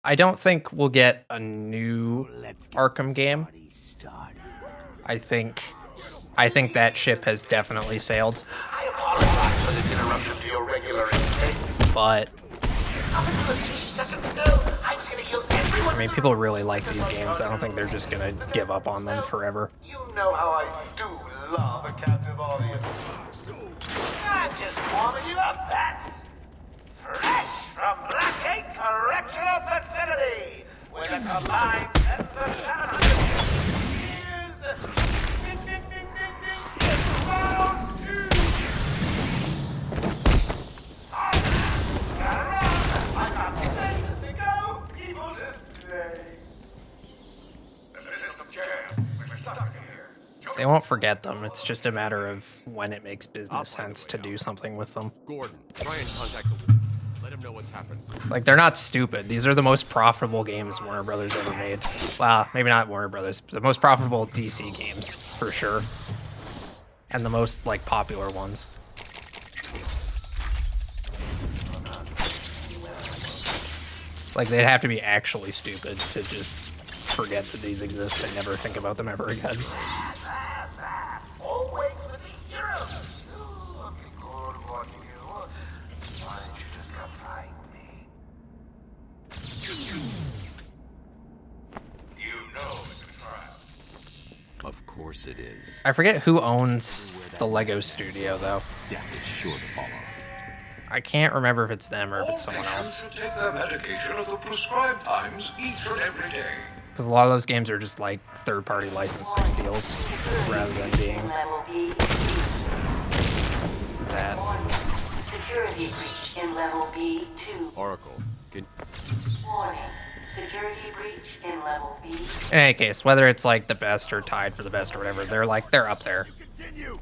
I don't think we'll get a new Arkham game. I think that ship has definitely sailed. I apologize for this interruption to your regular intake. But Up until a few seconds ago, I was gonna kill everyone. I mean, people really like these games. I don't think they're just gonna give up on them forever. You know how I do love a captive audience. I'm just warming you up, Bats. Fresh from Blackgate Correctional Facility, with a combined sense of 700 years. Ding, ding, ding, ding, ding. It's round two. Sorry, gotta run. I got places to go, people to stay. The system jammed. We're stuck in here. They won't forget them. It's just a matter of when it makes business sense to do something with them. Gordon, try and contact the. Let him know what's happened. Like, they're not stupid. These are the most profitable games Warner Brothers ever made. Well, maybe not Warner Brothers. The most profitable DC games, for sure. And the most, like, popular ones. Like, they'd have to be actually stupid to just forget that these exist and never think about them ever again. Always with the heroes. Looking good watching you. Why don't you just come find me? You know it's a trial. Of course it is. I forget who owns the Lego studio, though. Death is sure to follow. I can't remember if it's them or if it's someone else. All patients should take their medication at the prescribed times each and every day. Because a lot of those games are just like third-party licensing deals rather than being Level B. that. Warning. Security breach in level B2. Oracle, can Warning. Security breach in level B. In any case, whether it's like the best or tied for the best or whatever, they're up there. Continue.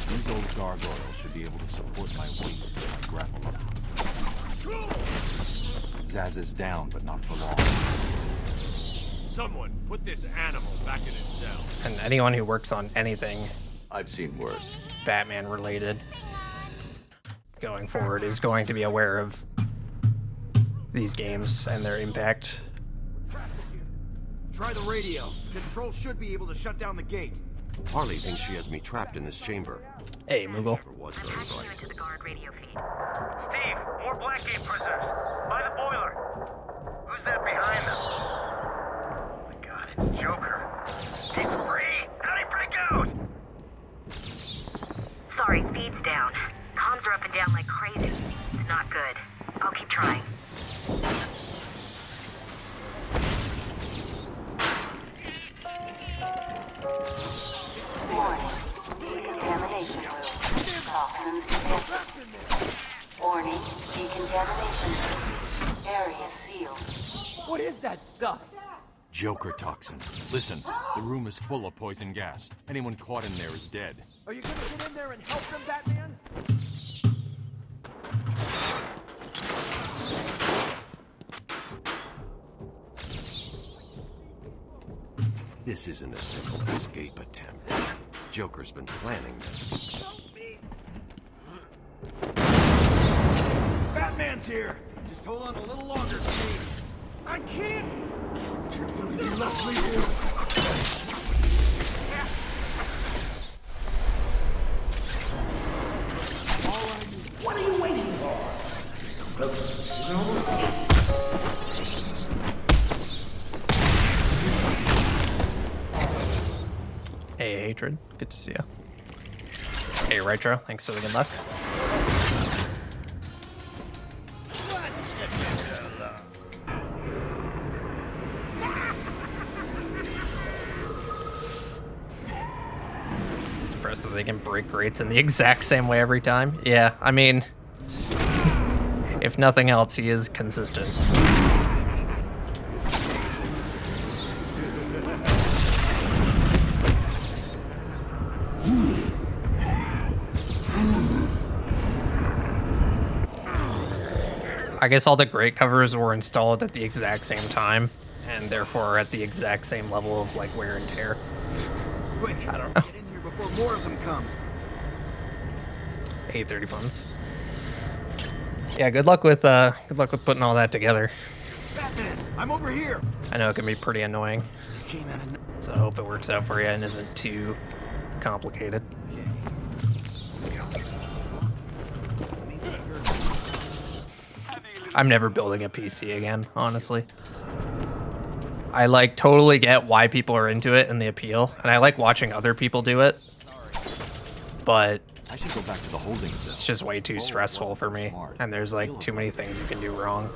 These old gargoyles should be able to support my weight if I grapple up. Zaz is down, but not for long. someone put this animal back in its cell. And anyone who works on anything I've seen worse. Batman related going forward is going to be aware of these games and their impact. Try the radio. Control should be able to shut down the gate. Harley thinks she has me trapped in this chamber. Hey, Moogle. Never was very bright. To the guard radio feed. Steve, more Blackgate prisoners. By the boiler. Who's that behind them? Oh my god, it's Joker. He's free! How'd he break out? Sorry, feed's down. Comms are up and down like crazy. It's not good. I'll keep trying. Warning. Decontamination room. Toxins detected. Warning. Decontamination room. Area sealed. What is that stuff? Joker toxin. Listen, the room is full of poison gas. Anyone caught in there is dead. Are you gonna get in there and help them, Batman? This isn't a simple escape attempt. Joker's been planning this. Batman's here! Just hold on a little longer, Steve. I can't! You left me here. What are you waiting for? Hey, Hatred. Good to see you. Hey, Retro. Thanks for the good luck. It's impressive they can break grates in the exact same way every time. Yeah, I mean, if nothing else, he is consistent. I guess all the grate covers were installed at the exact same time, and therefore at the exact same level of like wear and tear. Quick, I don't know. get in here before before more of them come. 830 puns. Yeah, good luck with putting all that together. Batman, I'm over here. I know it can be pretty annoying, Came out of so I hope it works out for you and isn't too complicated. I'm never building a PC again, honestly. I like totally get why people are into it and the appeal, and I like watching other people do it, but I should go back to the holding cell. it's just way too stressful for me, and there's like too many things you can do wrong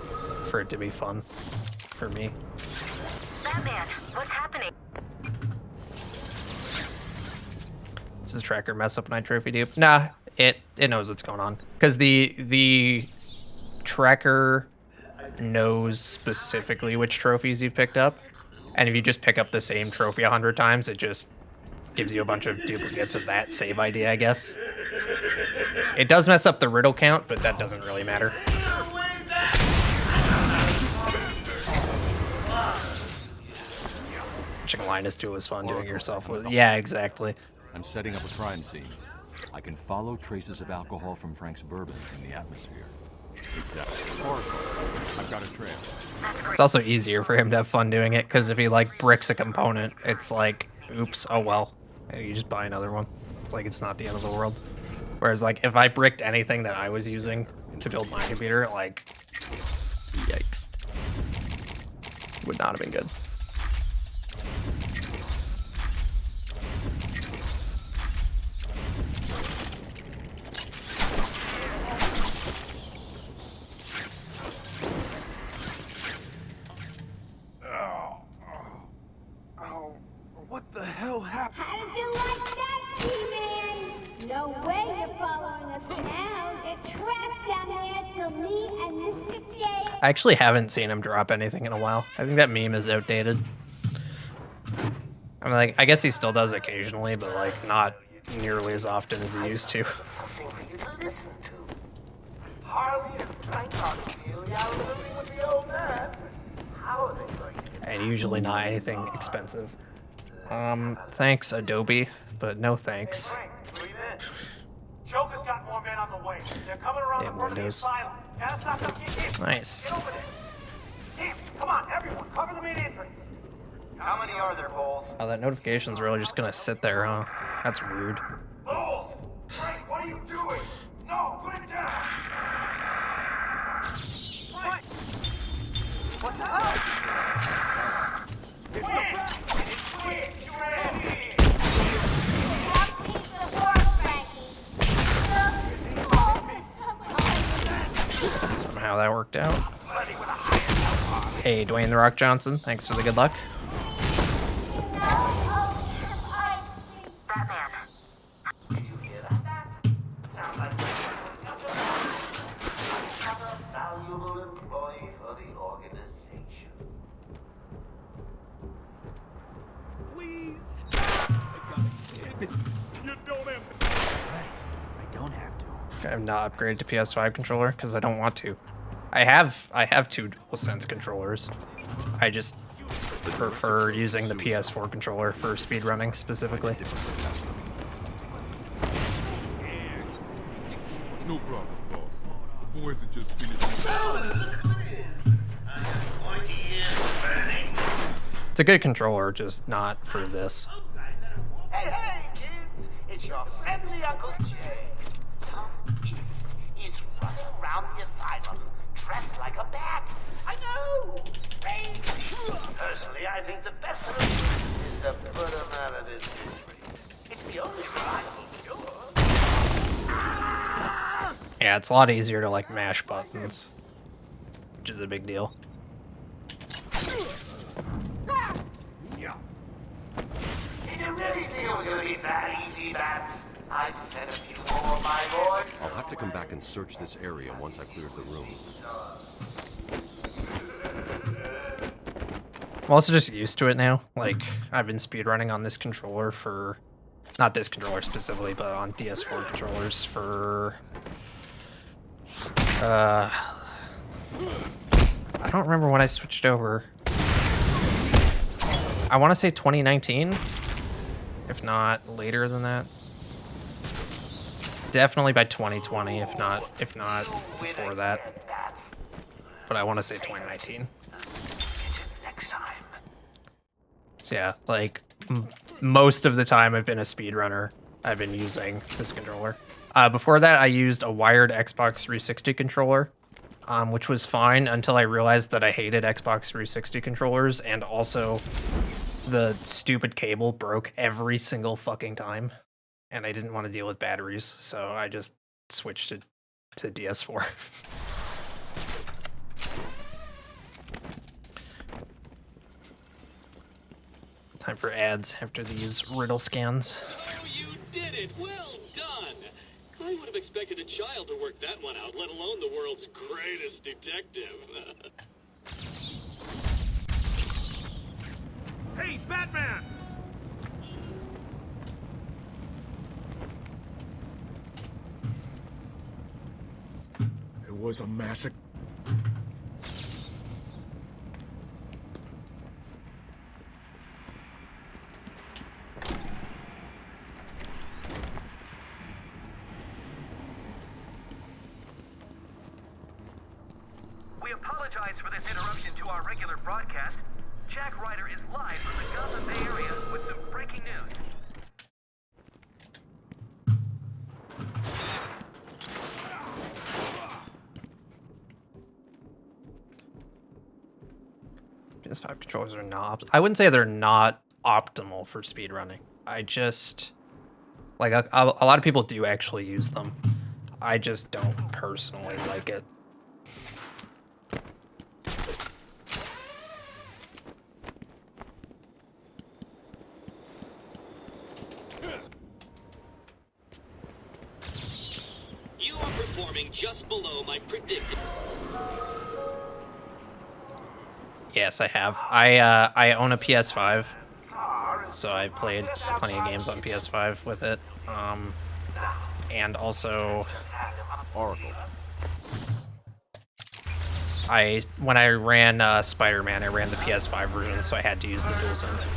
for it to be fun for me. Batman, what's happening? Does the tracker mess up when I trophy dupe? Nah, it knows what's going on, because the tracker knows specifically which trophies you've picked up, and if you just pick up the same trophy 100 times, it just gives you a bunch of duplicates of that save ID, I guess. It does mess up the riddle count, but that doesn't really matter. Watching Linus do it was fun, doing it yourself with. Yeah, exactly. I'm setting up a crime scene. I can follow traces of alcohol from Frank's bourbon in the atmosphere. Exactly. I've got a trail. It's also easier for him to have fun doing it, because if he like bricks a component, it's like, oops, oh well. And you just buy another one. It's like, it's not the end of the world. Whereas like, if I bricked anything that I was using to build my computer, like, yikes. Would not have been good. What the hell happened? How did you like that, T-Man? No way you're following us now. Get trapped down there till me and Mr. J. I actually haven't seen him drop anything in a while. I think that meme is outdated. I mean, like, I guess he still does occasionally, but like not nearly as often as he used to. Something for you to listen to. Harley and Frank are clearly out living with the old man. How are they going to get And usually not anything expensive. Thanks, Adobe, but no thanks. Frank, breathe in. Joker's got more men on the way. They're coming around Damn the front Windows. of the asylum. Gotta stop them. Get in. Nice. Get over there. Damn, come on, everyone, cover the main entrance. How many are there, Bowles? Oh, that notification's really just gonna sit there, huh? That's rude. Bowles! Frank, what are you doing? No, put it down! Frank! What the hell? It's the back! It's quick! Shoot it in! One piece of work, Frankie. Somehow that worked out. Hey, Dwayne "The Rock" Johnson, thanks for the good luck. Batman, Did you hear that? Sounds like another valuable employee for the organization. Please. I gotta hit it. You don't have to. I don't have to. I have not upgraded to PS5 controller because I don't want to. I have two DualSense controllers. I just prefer using the PS4 controller for speedrunning specifically. No problem, boss. Boys are just finished. It's a good controller, just not for this. Hey, hey, kids! It's your friendly Uncle Jay. Some idiot is running around the asylum dressed like a bat. I know! Crazy! Personally, I think the best solution is to put him out of his misery. It's the only reliable cure. Yeah, it's a lot easier to like mash buttons, which is a big deal. Did you really think it was gonna be that easy, bats? I've said a few more, my boy. I'll have to come back and search this area once I cleared the room. I'm also just used to it now. Like, I've been speedrunning on this controller for, not this controller specifically, but on DS4 controllers for, I don't remember when I switched over. I want to say 2019. if not later than that. Definitely by 2020, if not before that. But I want to say 2019. So yeah, like most of the time I've been a speedrunner, I've been using this controller. Before that, I used a wired Xbox 360 controller, which was fine until I realized that I hated Xbox 360 controllers, and also the stupid cable broke every single fucking time, and I didn't want to deal with batteries, so I just switched it to DS4. Time for ads after these riddle scans. You did it! Well done! I would have expected a child to work that one out, let alone the world's greatest detective. Hey, Batman! It was a massacre. We apologize for this interruption to our regular broadcast. Jack Ryder is live from the Gotham Bay area with some breaking news. PS5 controllers are not. I wouldn't say they're not optimal for speedrunning. I just like a lot of people do actually use them. I just don't personally like it. You are performing just below my predicted. Yes, I have. I own a PS5, so I've played plenty of games on PS5 with it. And also, Oracle. when I ran Spider-Man, I ran the PS5 version, so I had to use the DualSense.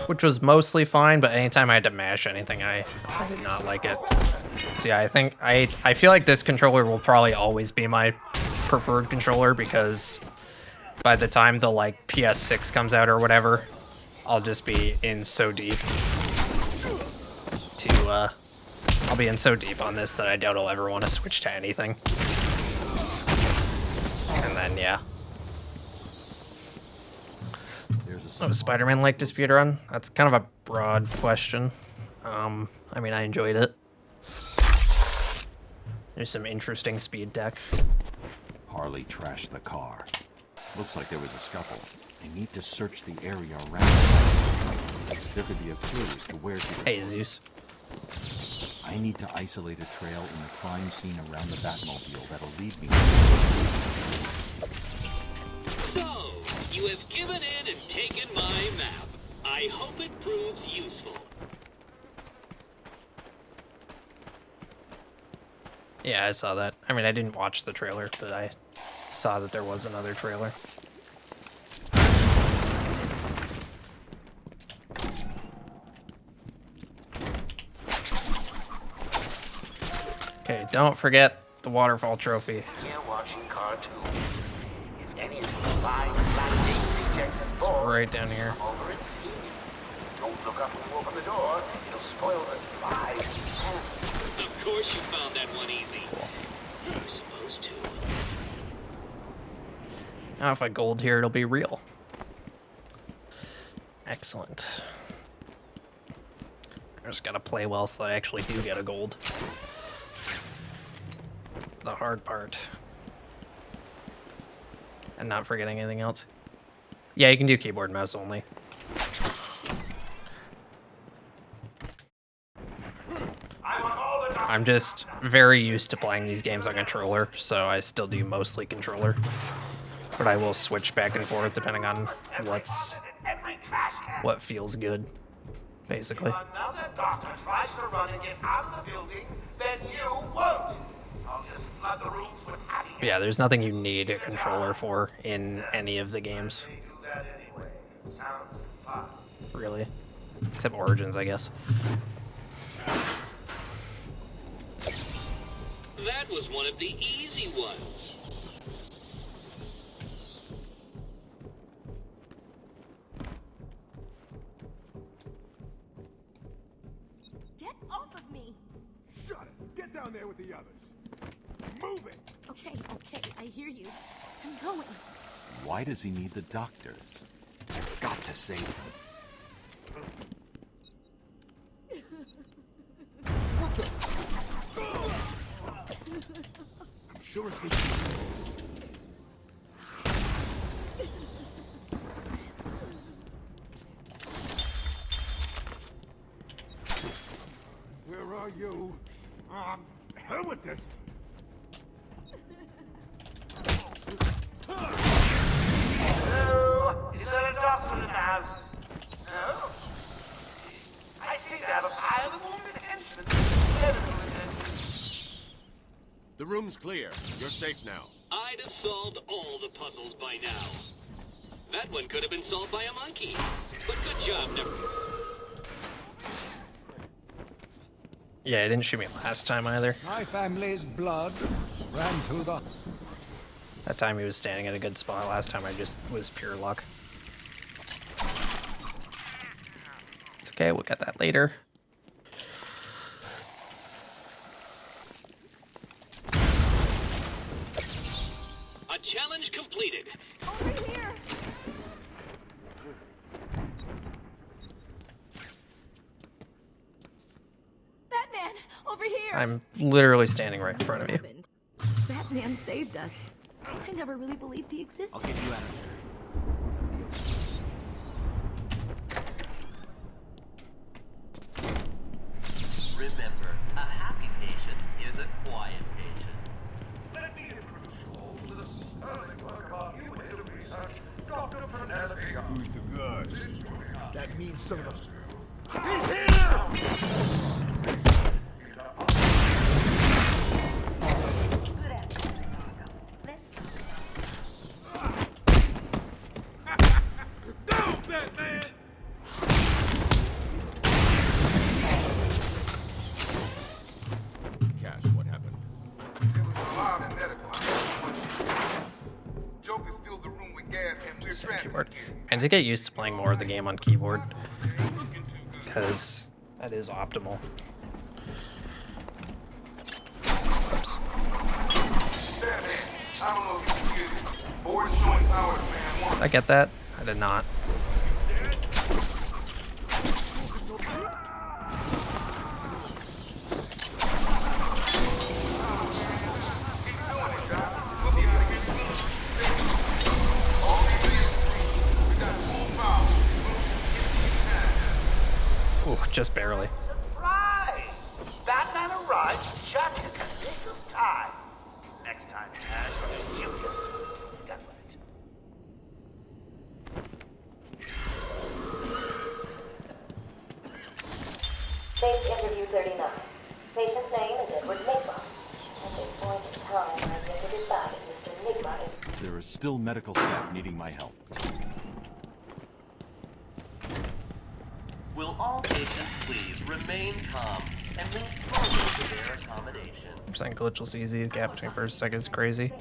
Which was mostly fine, but anytime I had to mash anything, I did not like it. So yeah, I feel like this controller will probably always be my preferred controller, because by the time the like PS6 comes out or whatever, I'll just be in so deep I'll be in so deep on this that I doubt I'll ever want to switch to anything. And then yeah. What was Spider-Man like to speedrun? That's kind of a broad question. I mean, I enjoyed it. There's some interesting speed tech. Harley trashed the car. Looks like there was a scuffle. I need to search the area around. There could be a clue as to where she... Hey, Zeus. I need to isolate a trail in the crime scene around the Batmobile that'll lead me. So, you have given in and taken my map. I hope it proves useful. Yeah, I saw that. I mean, I didn't watch the trailer, but I saw that there was another trailer. Okay, don't forget the waterfall trophy. Here watching cartoons. If any of you fine flat date rejects is It's bored, right down here. come over and see me. Don't look up when you open the door. It'll spoil the surprise. Of course you found that one easy. Cool. You're supposed to. Now if I gold here, it'll be real. Excellent. I just gotta play well so that I actually do get a gold. The hard part. And not forgetting anything else. Yeah, you can do keyboard and mouse only. I'm just very used to playing these games on controller, so I still do mostly controller. But I will switch back and forth depending on what's trash can. what feels good, basically. If another doctor tries to run and get out of the building, then you won't. I'll just flood the rooms with happy. Yeah, there's nothing you need a controller for in any of the games. They do that anyway. Sounds fun. Really. Except Origins, I guess. That was one of the easy ones. Get off of me! Shut it! Get down there with the others! Move it! Okay, I hear you. I'm going. Why does he need the doctors? I've got to save them. I'm sure it's Where are you? Hell with this! Hello? Is there a doctor in the house? No? I seem to have a pile of wounded henchmen. Medical attention. The room's clear. You're safe now. I'd have solved all the puzzles by now. That one could have been solved by a monkey. But good job, never. Yeah, it didn't shoot me last time either. My family's blood ran through the... That time he was standing at a good spot. Last time I just was pure luck. It's okay, we'll get that later. A challenge completed. Over here! Batman! Over here! I'm literally standing right in front of you. Batman saved us. I never really believed he existed. I'll get you out of here. Remember, a happy patient is a quiet patient. Let it be a crucial to the sterling work of our new head of research, Dr. Penelope. Who's the guy? That means some of them. He's here! Go, Batman! Cash, what happened? It was alarmed and medical. Jokers filled the room with gas and we're Keyboard. transporting. I need to get used to playing more of the game on keyboard, because that is optimal. Oops. Batman, I don't know if you can get it. Board showing power to man one. I get that. I did not. Ooh, just barely. Surprise! Batman arrived just in the nick of time. Next time, Cash, when there's children, done with it. Case interview 39. Patient's name is Edward Nigma. At this point in time, I've yet to decide if Mr. Nigma is... There is still medical staff needing my help. Will all patients please remain calm and move forward to their accommodation? Percent glitchless easy. The gap between first and second is crazy.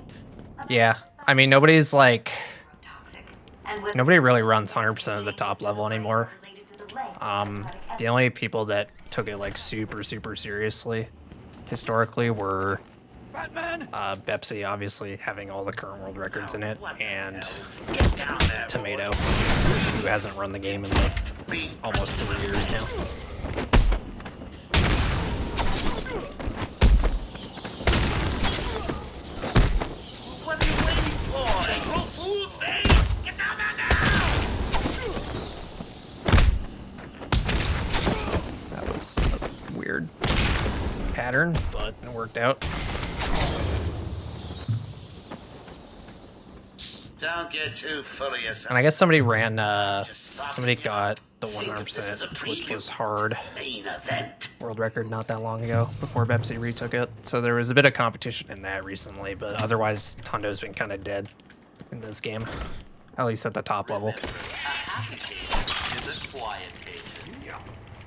Yeah, I mean nobody's like, nobody really runs 100% of the top level anymore. The only people that took it like super seriously historically were Bepsi, obviously having all the current world records in it, and Tomato, who hasn't run the game in like almost 3 years now. What are you waiting for? April Fool's Day? Get down there now! That was a weird pattern, but it worked out. Don't get too full of yourself. And I guess somebody ran, somebody got the 100%, which was hard. Main event. World record not that long ago, before Pepsi retook it. So there was a bit of competition in that recently, but otherwise, Hondo's been kind of dead in this game. At least at the top level.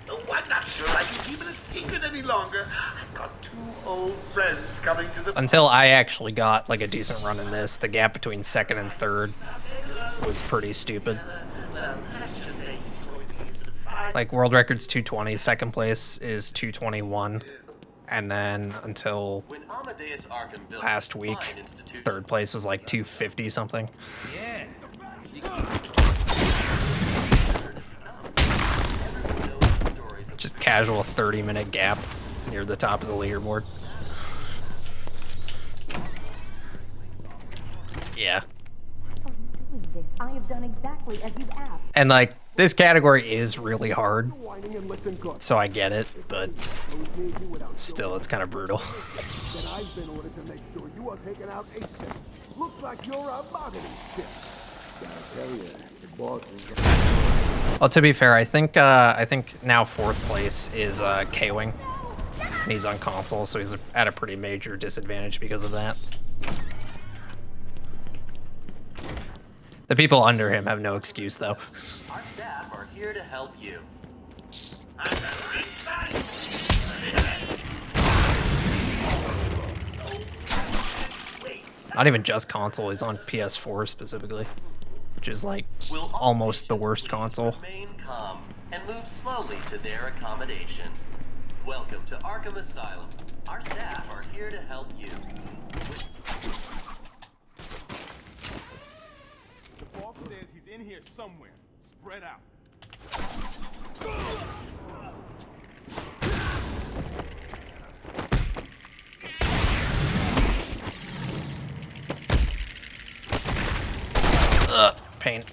Oh, I'm not sure I can keep it a secret any longer. I've got 2 old friends coming to the... Until I actually got like a decent run in this, the gap between second and third was pretty stupid. Like world record's 220, second place is 221, and then until last week, third place was like 250 something. Just casual 30-minute gap near the top of the leaderboard. Yeah. I have done exactly as you've asked. And like, this category is really hard, so I get it, but still, it's kind of brutal. Then I've been ordered to make sure you are taken out ASAP. Looks like you're a bargaining chip. Gotta tell you, the boss is... Well, to be fair, I think now 4th place is K-Wing. He's on console, so he's at a pretty major disadvantage because of that. The people under him have no excuse, though. Our staff are here to help you. Not even just console, he's on PS4 specifically, which is like almost the worst console. Remain calm and move slowly to their accommodation. Welcome to Arkham Asylum. Our staff are here to help you. The boss says he's in here somewhere. Spread out. Pain.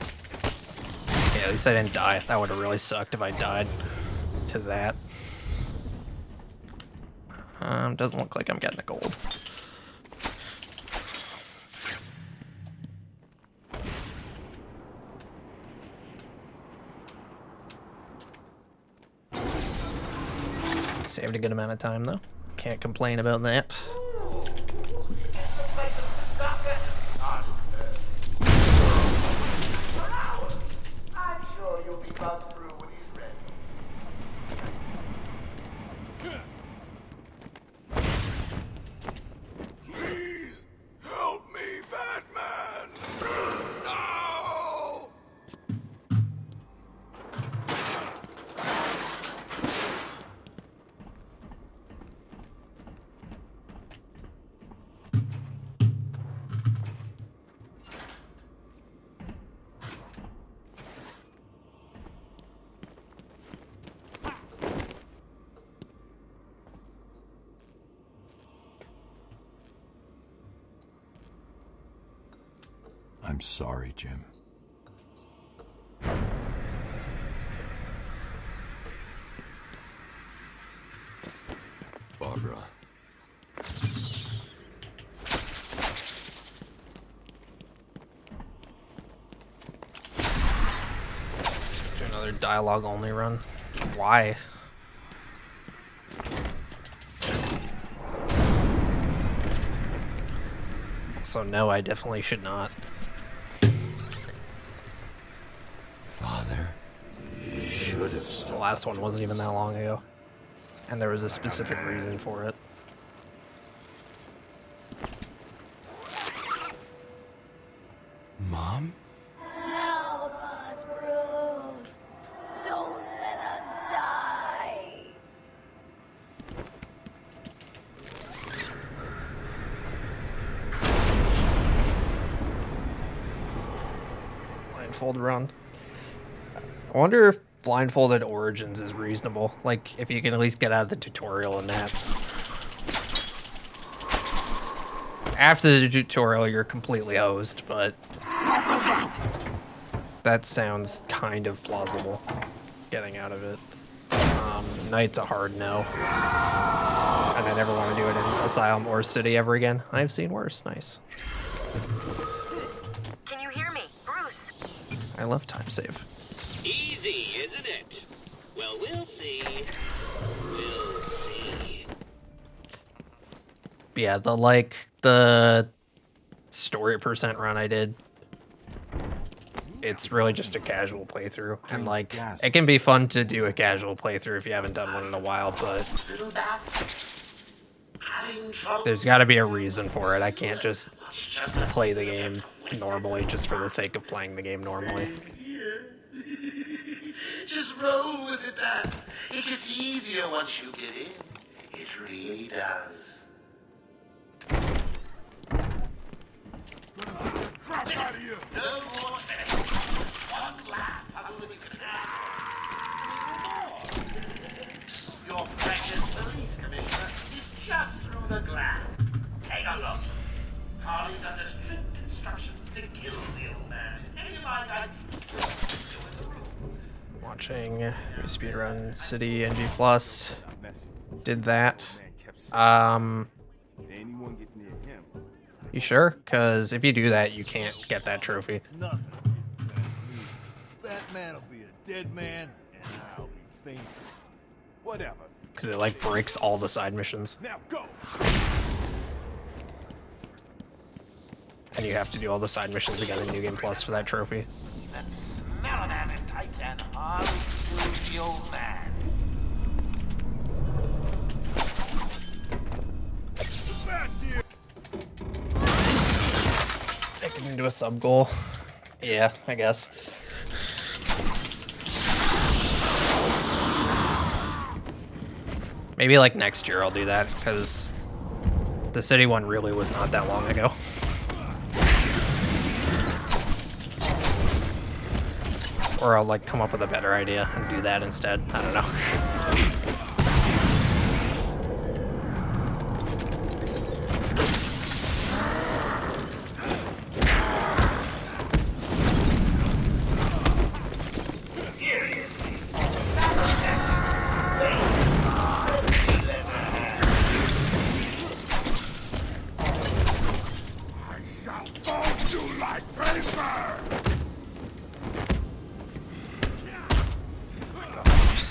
Yeah, at least I didn't die. That would have really sucked if I died to that. Doesn't look like I'm getting a gold. Saved a good amount of time though. Can't complain about that. I'm sure you'll be bounced through when he's ready. Please help me, Batman! No! I'm sorry, Jim. Barbara. Do another dialogue only run. Why? So no, I definitely should not. Father, you should have stopped. The last one wasn't even that long ago. And there was a specific reason for it. Mom? Help us, Bruce. Don't let us die. Blindfold run. I wonder if blindfolded origins is reasonable. Like, if you can at least get out of the tutorial and that. After the tutorial, you're completely hosed, but that sounds kind of plausible, getting out of it. Night's a hard no. And I never want to do it in Asylum or City ever again. I've seen worse. Nice. Can you I love time save. Easy, isn't it? Well, we'll see. We'll see. Yeah, the story percent run I did, it's really just a casual playthrough, and like it can be fun to do a casual playthrough if you haven't done one in a while, but there's got to be a reason for it. I can't just play the game normally just for the sake of playing the game normally. Just roll with it, Bats. It gets easier once you get in. It really does. Out of here! No more minutes. One last puzzle that we can have. Your precious police commissioner is just through the glass. Take a look. Harley's under strict instructions to kill the old man. Any of my guys go in the room. Watching Speedrun City NG Plus, did that. You sure? Because if you do that, you can't get that trophy. Nothing. Batman will be a dead man, and I'll be famous. Whatever. Because it like breaks all the side missions. Now go. And you have to do all the side missions again in New Game Plus for that trophy. Even smell an appetite and Harley killed the old man. Making into a sub goal. Yeah, I guess. Maybe like next year I'll do that, because the city one really was not that long ago. Or I'll like come up with a better idea and do that instead. I don't know.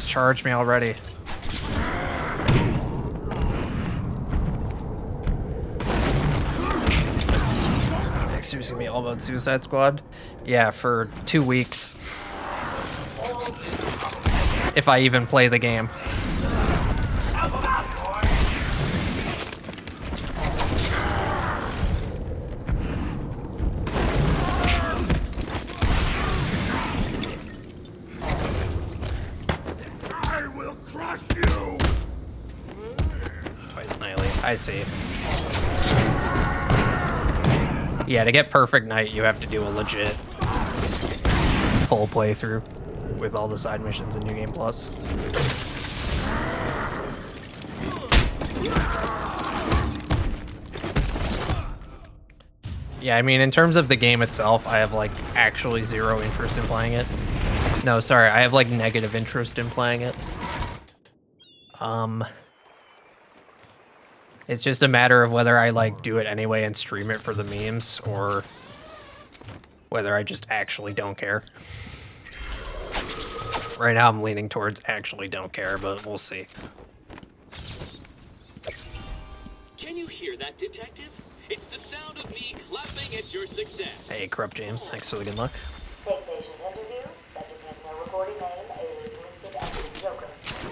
Charge me already. Next year's gonna be all about Suicide Squad. Yeah, for 2 weeks. If I even play the game. I see. Yeah, to get Perfect Night, you have to do a legit full playthrough with all the side missions in New Game Plus. Yeah, I mean, in terms of the game itself, I have, like, actually zero interest in playing it. No, sorry, I have, like, negative interest in playing it. It's just a matter of whether I like do it anyway and stream it for the memes, or whether I just actually don't care. Right now I'm leaning towards actually don't care, but we'll see. Can you hear that, detective? It's the sound of me clapping at your success. Hey, Corrupt James, thanks for the good luck. Take patient interview. Subject has no recorded name. Is listed as the Joker.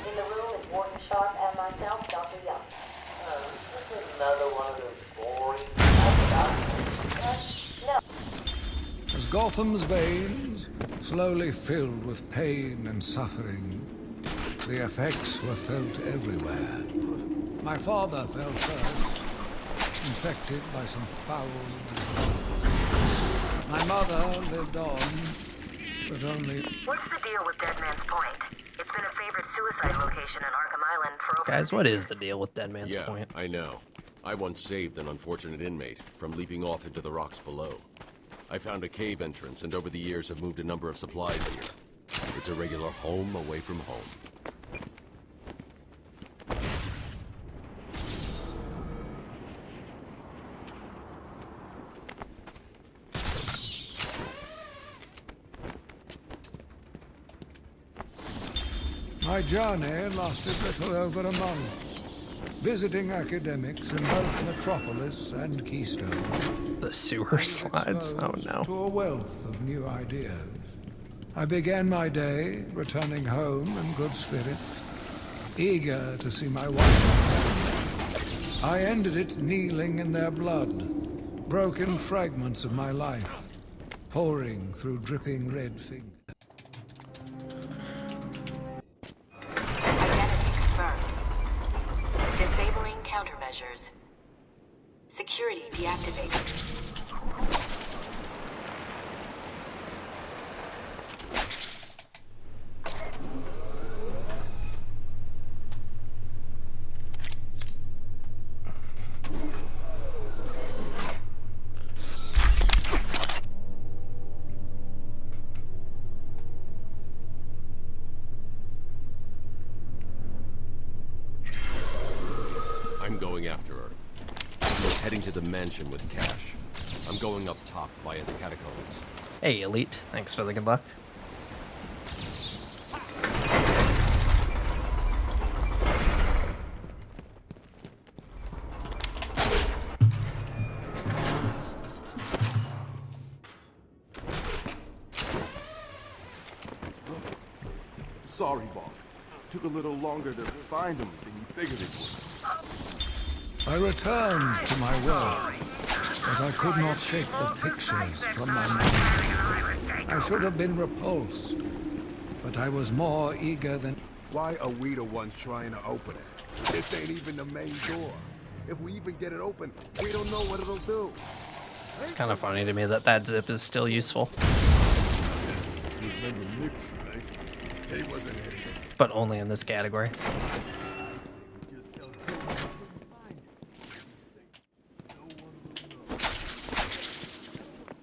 In the room is Warden Sharp and myself, Dr. Young. Another one of those boring No. As Gotham's veins slowly filled with pain and suffering, the effects were felt everywhere. My father fell first, infected by some foul disease. My mother lived on, but only... What's the deal with Dead Man's Point? It's been a favorite suicide location in Arkham Island for over... Guys, what is the deal with Dead Man's Point? I know. I once saved an unfortunate inmate from leaping off into the rocks below. I found a cave entrance and over the years have moved a number of supplies here. It's a regular home away from home. My journey lasted little over a month, visiting academics in both Metropolis and Keystone. The sewer slides? Oh no. To a wealth of new ideas. I began my day returning home in good spirits, eager to see my wife. I ended it kneeling in their blood, broken fragments of my life, pouring through dripping red fingers. Identity confirmed. Disabling countermeasures. Security deactivated. I'm going after her. I'm heading to the mansion with cash. I'm going up top via the catacombs. Hey, Elite. Thanks for the good luck. Sorry, boss. Took a little longer to find them than you figured it would. I returned to my work, but I could not shake the pictures from my mind. I should have been repulsed, but I was more eager than... Why are we the ones trying to open it? This ain't even the main door. If we even get it open, we don't know what it'll do. It's kind of funny to me that that zip is still useful. You remember Nick, right? He wasn't anything. But only in this category.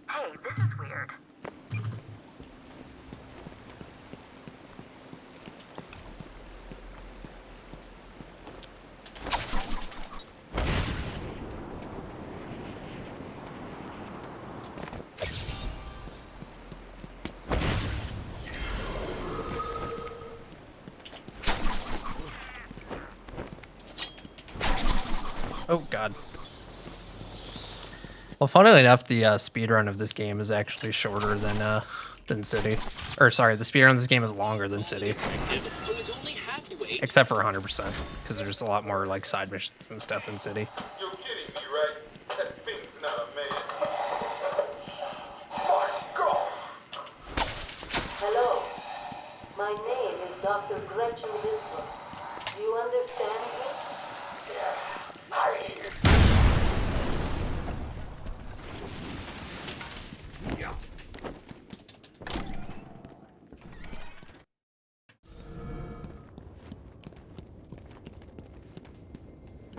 Hey, this is weird. Oh god. Well, funnily enough, the speedrun of this game is actually shorter than City. Or sorry, the speedrun of this game is longer than City. Except for 100%, because there's a lot more like side missions and stuff in City. You're kidding me, right? That thing's not a man. My God! Hello. My name is Dr. Gretchen Whistler. Do you understand me? I hear.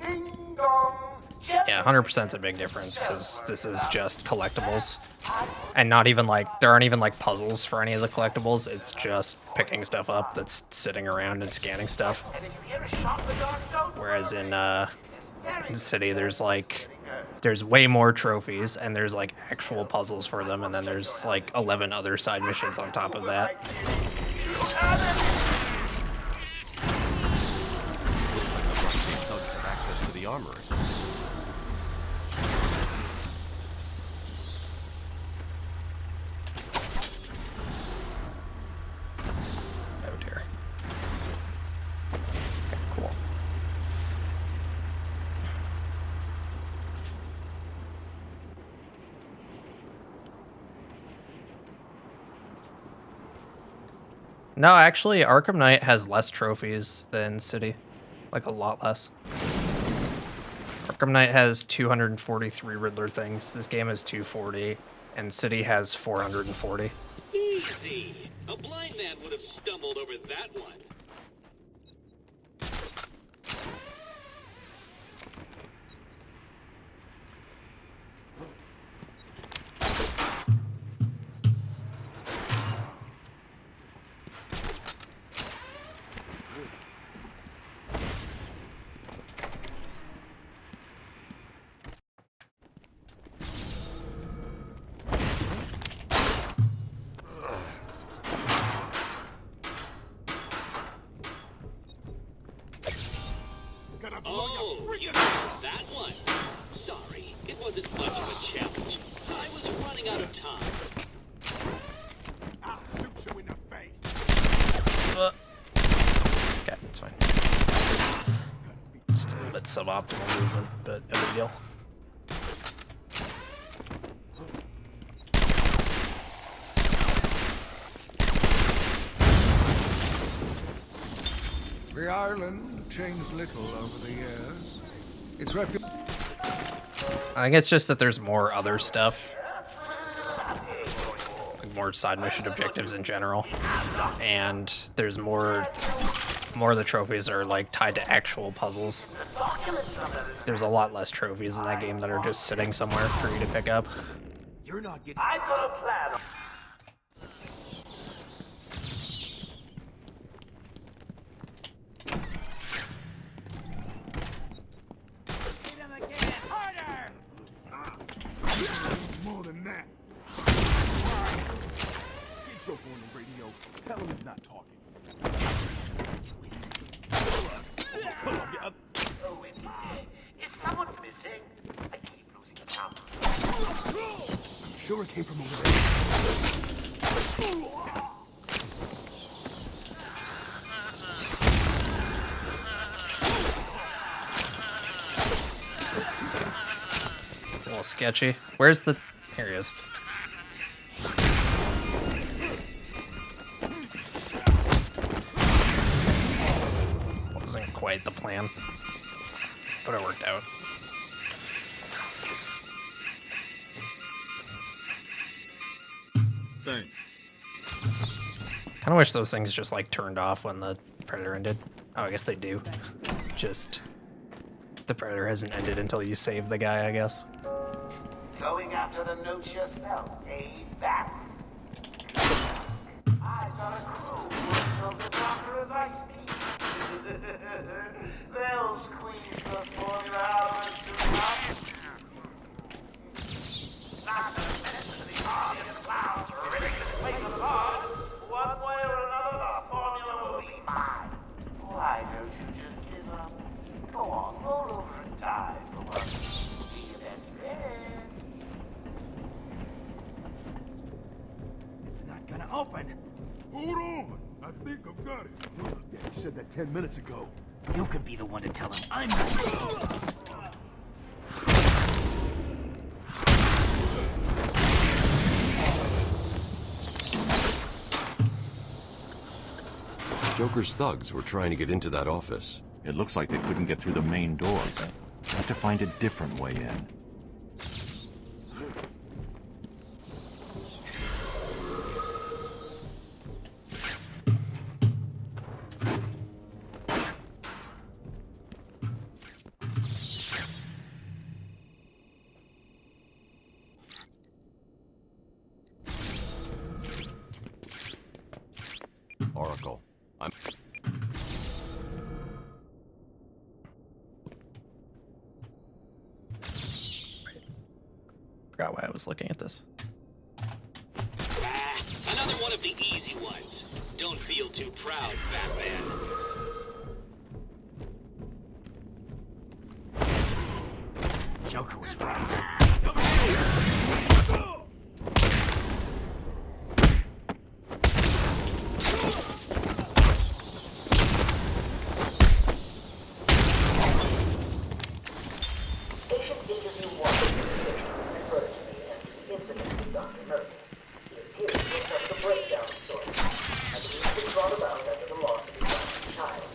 Ding dong. Yeah, 100% is a big difference, because this is just collectibles. And not even like, there aren't even like puzzles for any of the collectibles, it's just picking stuff up that's sitting around and scanning stuff. Whereas in City, there's like, there's way more trophies, and there's like actual puzzles for them, and then there's like 11 other side missions on top of that. Thugs have access to the armory. Oh dear. Okay, cool. No, actually, Arkham Knight has less trophies than City. Like, a lot less. Arkham Knight has 243 Riddler things. This game has 240, and City has 440. Easy. A blind man would have stumbled over that one. time. I'll shoot you in the face. Okay, it's fine. Just a little bit suboptimal movement, but no big deal. The island changed little over the years. Its reputation. I think it's just that there's more other stuff. Like more side mission objectives in general. And there's more of the trophies are like tied to actual puzzles. There's a lot less trophies in that game that are just sitting somewhere for you to pick up. You're not getting. I got a plan. More than that. Get Joker on the radio. Tell him he's not talking. Oh, is someone missing? I keep losing count. I'm sure it came from over there. It's a little sketchy. Where's the... Here he is. Wasn't quite the plan, but it worked out. Thanks. Kind of wish those things just like turned off when the Predator ended. Oh, I guess they do. Just the Predator hasn't ended until you save the guy, I guess. Going after the notes yourself, eh, Bat? I've got a crew working on the doctor as I speak. They'll squeeze the formula out as soon as not to mention the army of clowns ready to place a pod. One way or another, the formula will be mine. Why don't you just give up? Go on, roll over and die for once. Be your best friend. It's not gonna open. Hold on. I think I've got it. Yeah, you said that 10 minutes ago. You could be the one to tell him I'm not. Joker's thugs were trying to get into that office. It looks like they couldn't get through the main door. Had to find a different way in. Oracle. I'm... Forgot why I was looking at this. Another one of the easy ones. Don't feel too proud, Batman. Joker was right. Patient interview 1 referred to me and the incident with Dr. Murphy. He appears to have suffered a breakdown of sorts. I believe it was brought about after the loss of his young child.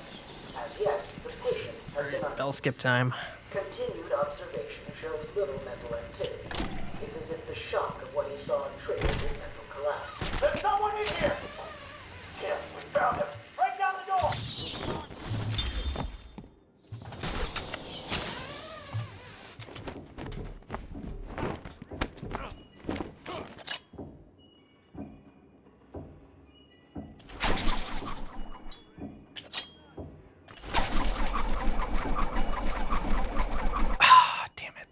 As yet, the patient has been under Bell skip time. continued observation shows little mental activity. It's as if the shock of what he saw triggered his mental collapse. There's someone in here! Yes, we found him. Break down the door! Ah, damn it.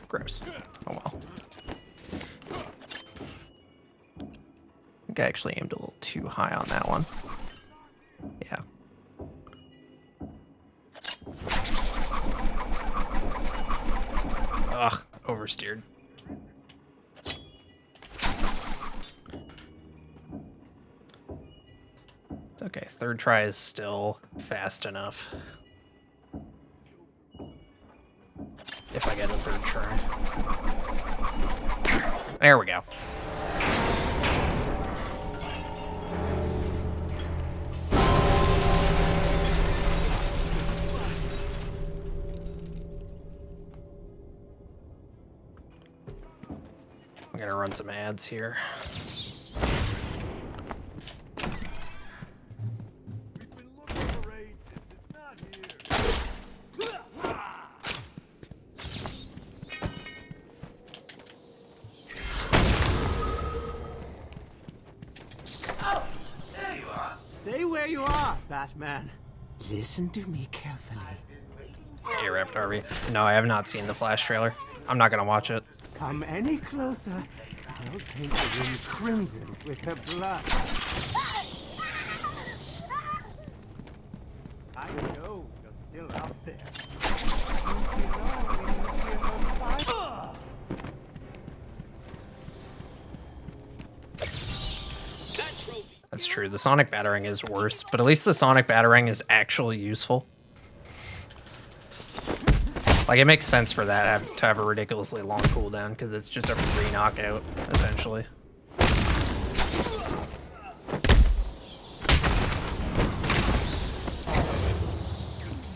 Gross. Oh well. I think I actually aimed a little too high on that one. Yeah. Ugh, oversteered. Okay, third try is still fast enough. If I get a third try. There we go. I'm gonna run some ads here. Stay where you are, Batman. Listen to me carefully. Hey, Rapt Harvey. No, I have not seen the Flash trailer. I'm not gonna watch it. Come any closer, I'll paint the room crimson with her blood. I know you're still out there. That's true. The Sonic Batarang is worse, but at least the Sonic Batarang is actually useful. Like, it makes sense for that to have a ridiculously long cooldown, because it's just a free knockout, essentially.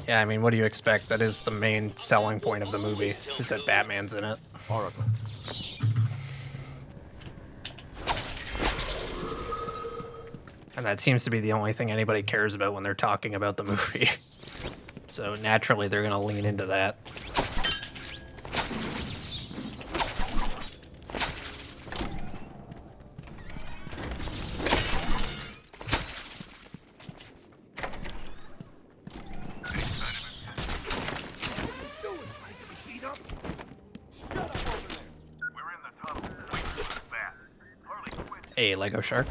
Yeah, I mean, what do you expect? That is the main selling point of the movie, is that Batman's in it. Oracle. And that seems to be the only thing anybody cares about when they're talking about the movie. So naturally, they're going to lean into that. Hey, Lego Shark.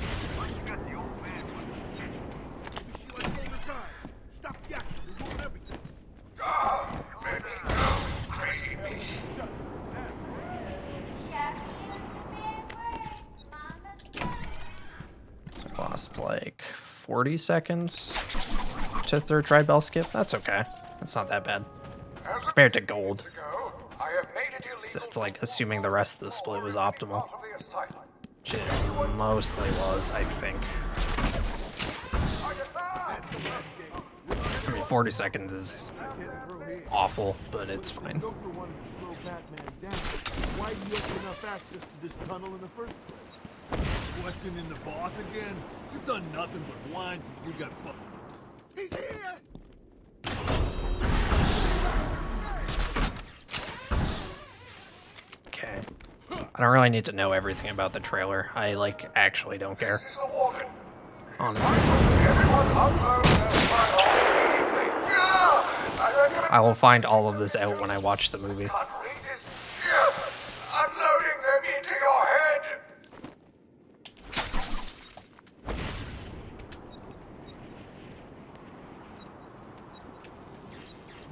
Lost like 40 seconds to third try bell skip. That's okay. That's not that bad. Compared to gold. It's like assuming the rest of the split was optimal. Which it mostly was, I think. I mean, 40 seconds is awful, but it's fine. Why do you open up access to this tunnel in the first place? Questioning the boss again? You've done nothing but whine since we got fucked. He's here! Okay. I don't really need to know everything about the trailer. I, like, actually don't care. Honestly. I will find all of this out when I watch the movie. Unloading them into your head!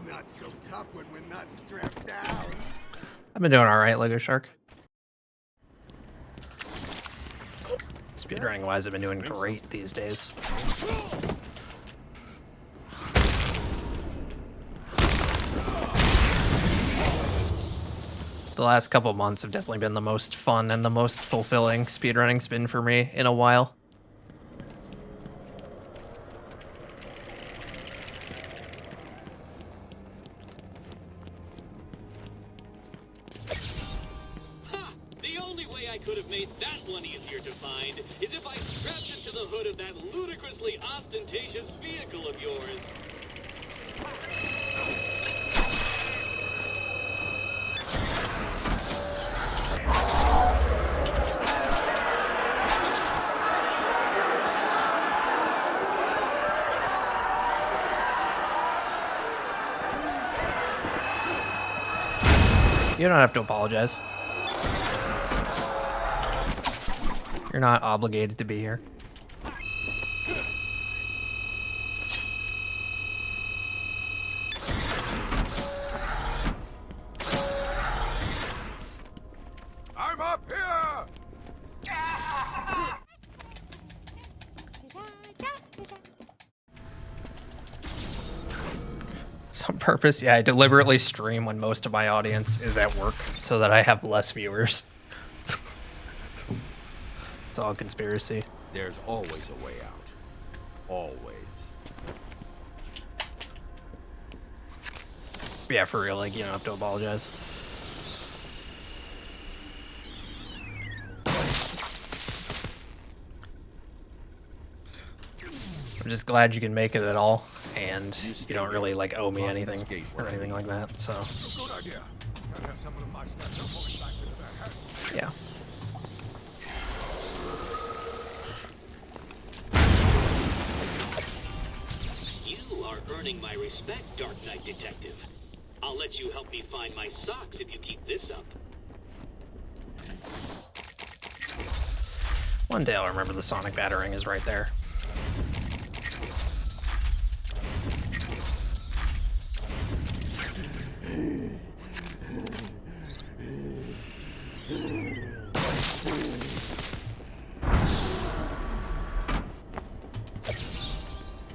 Not so tough when we're not strapped down. I've been doing alright, Lego Shark. Speedrunning wise, I've been doing great these days. The last couple months have definitely been the most fun and the most fulfilling speedrunning's been for me in a while. The only way I could have made that one easier to find is if I strapped it to the hood of that ludicrously ostentatious vehicle of yours. You don't have to apologize. You're not obligated to be here. I'm up here! On purpose, yeah, I deliberately stream when most of my audience is at work so that I have less viewers. It's all conspiracy. There's always a way out. Always. Yeah, for real, like, you don't have to apologize. I'm just glad you can make it at all, and you don't really, like, owe me anything or anything like that, so. Good idea. Gotta have some of my stuff going back into that house. Yeah. You are earning my respect, Dark Knight Detective. I'll let you help me find my socks if you keep this up. One day I'll remember the sonic battering is right there.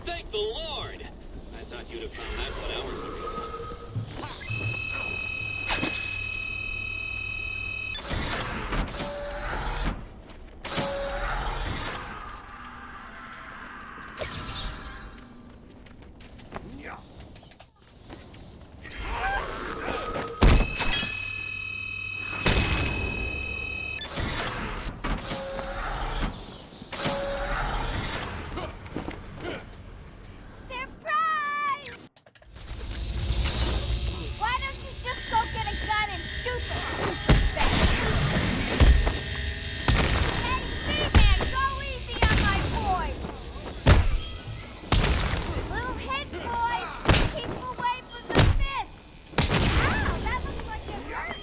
Thank the Lord! I thought you'd have found that one hours ago. Surprise! Why don't you just go get a gun and shoot the stupid bastard? Hey, Speedman, go easy on my boy! Little hit, boy! Keep away from the fists! Ow, that looks like it hurt!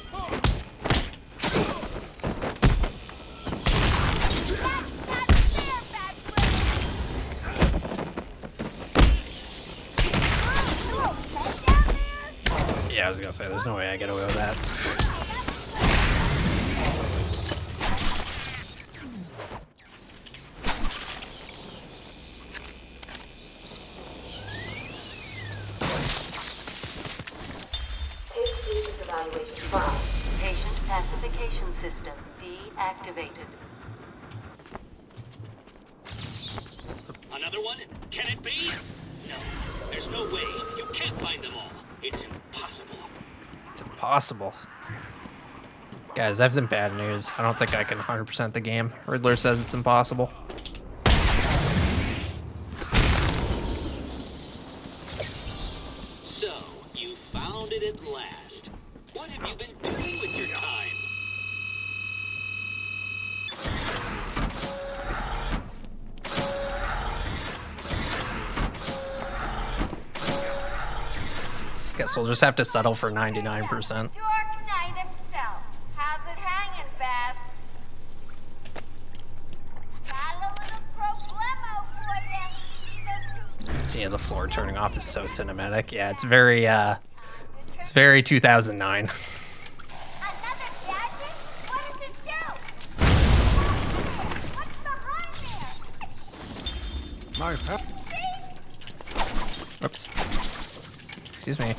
That's not fair, bad boy! Yeah, I was gonna say, there's no way I get away with that. Take Jesus evaluation 5. Patient pacification system deactivated. Another one? Can it be? No, there's no way. You can't find them all. It's impossible. It's impossible. Guys, I have some bad news. I don't think I can 100% the game. Riddler says it's impossible. So, you found it at last. What have you been doing with your time? Guess we'll just have to settle for 99%. Dark Knight himself. How's it hanging, Babs? Got a little problemo for you. Seeing the floor turning off is so cinematic. Yeah, it's very 2009. Another gadget? What does it do? What's behind there? My Oops. Excuse me.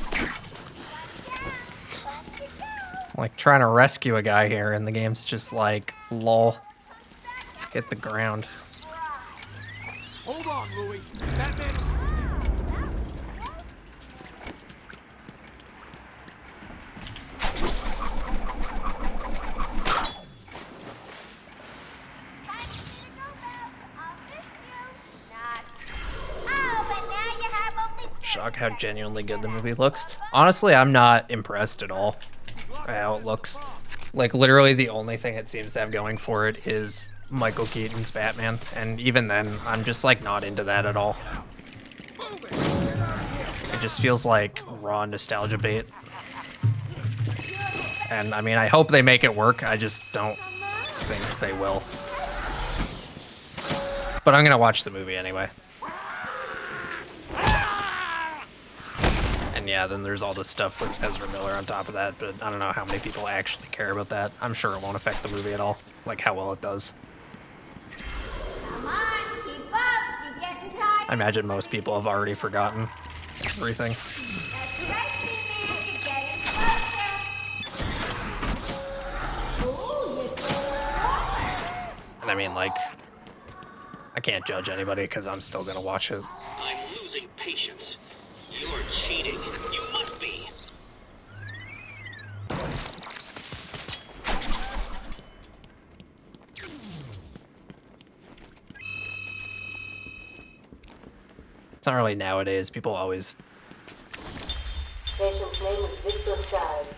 I'm like trying to rescue a guy here and the game's just like, lol. Hit the ground. Hold on, Louis. Batman. Shock how genuinely good the movie looks. Honestly, I'm not impressed at all by how it looks. Like, literally the only thing it seems to have going for it is Michael Keaton's Batman, and even then, I'm just, like, not into that at all. It just feels like raw nostalgia bait. And, I mean, I hope they make it work, I just don't think they will. But I'm gonna watch the movie anyway. And yeah, then there's all this stuff with Ezra Miller on top of that, but I don't know how many people actually care about that. I'm sure it won't affect the movie at all, like how well it does. Come on, keep up. You're getting tired. I imagine most people have already forgotten everything. That's I mean, like, I can't judge anybody because I'm still gonna watch it. I'm losing patience. You're cheating. You must be. It's not really nowadays. People always. Patient's name is Victor Skies.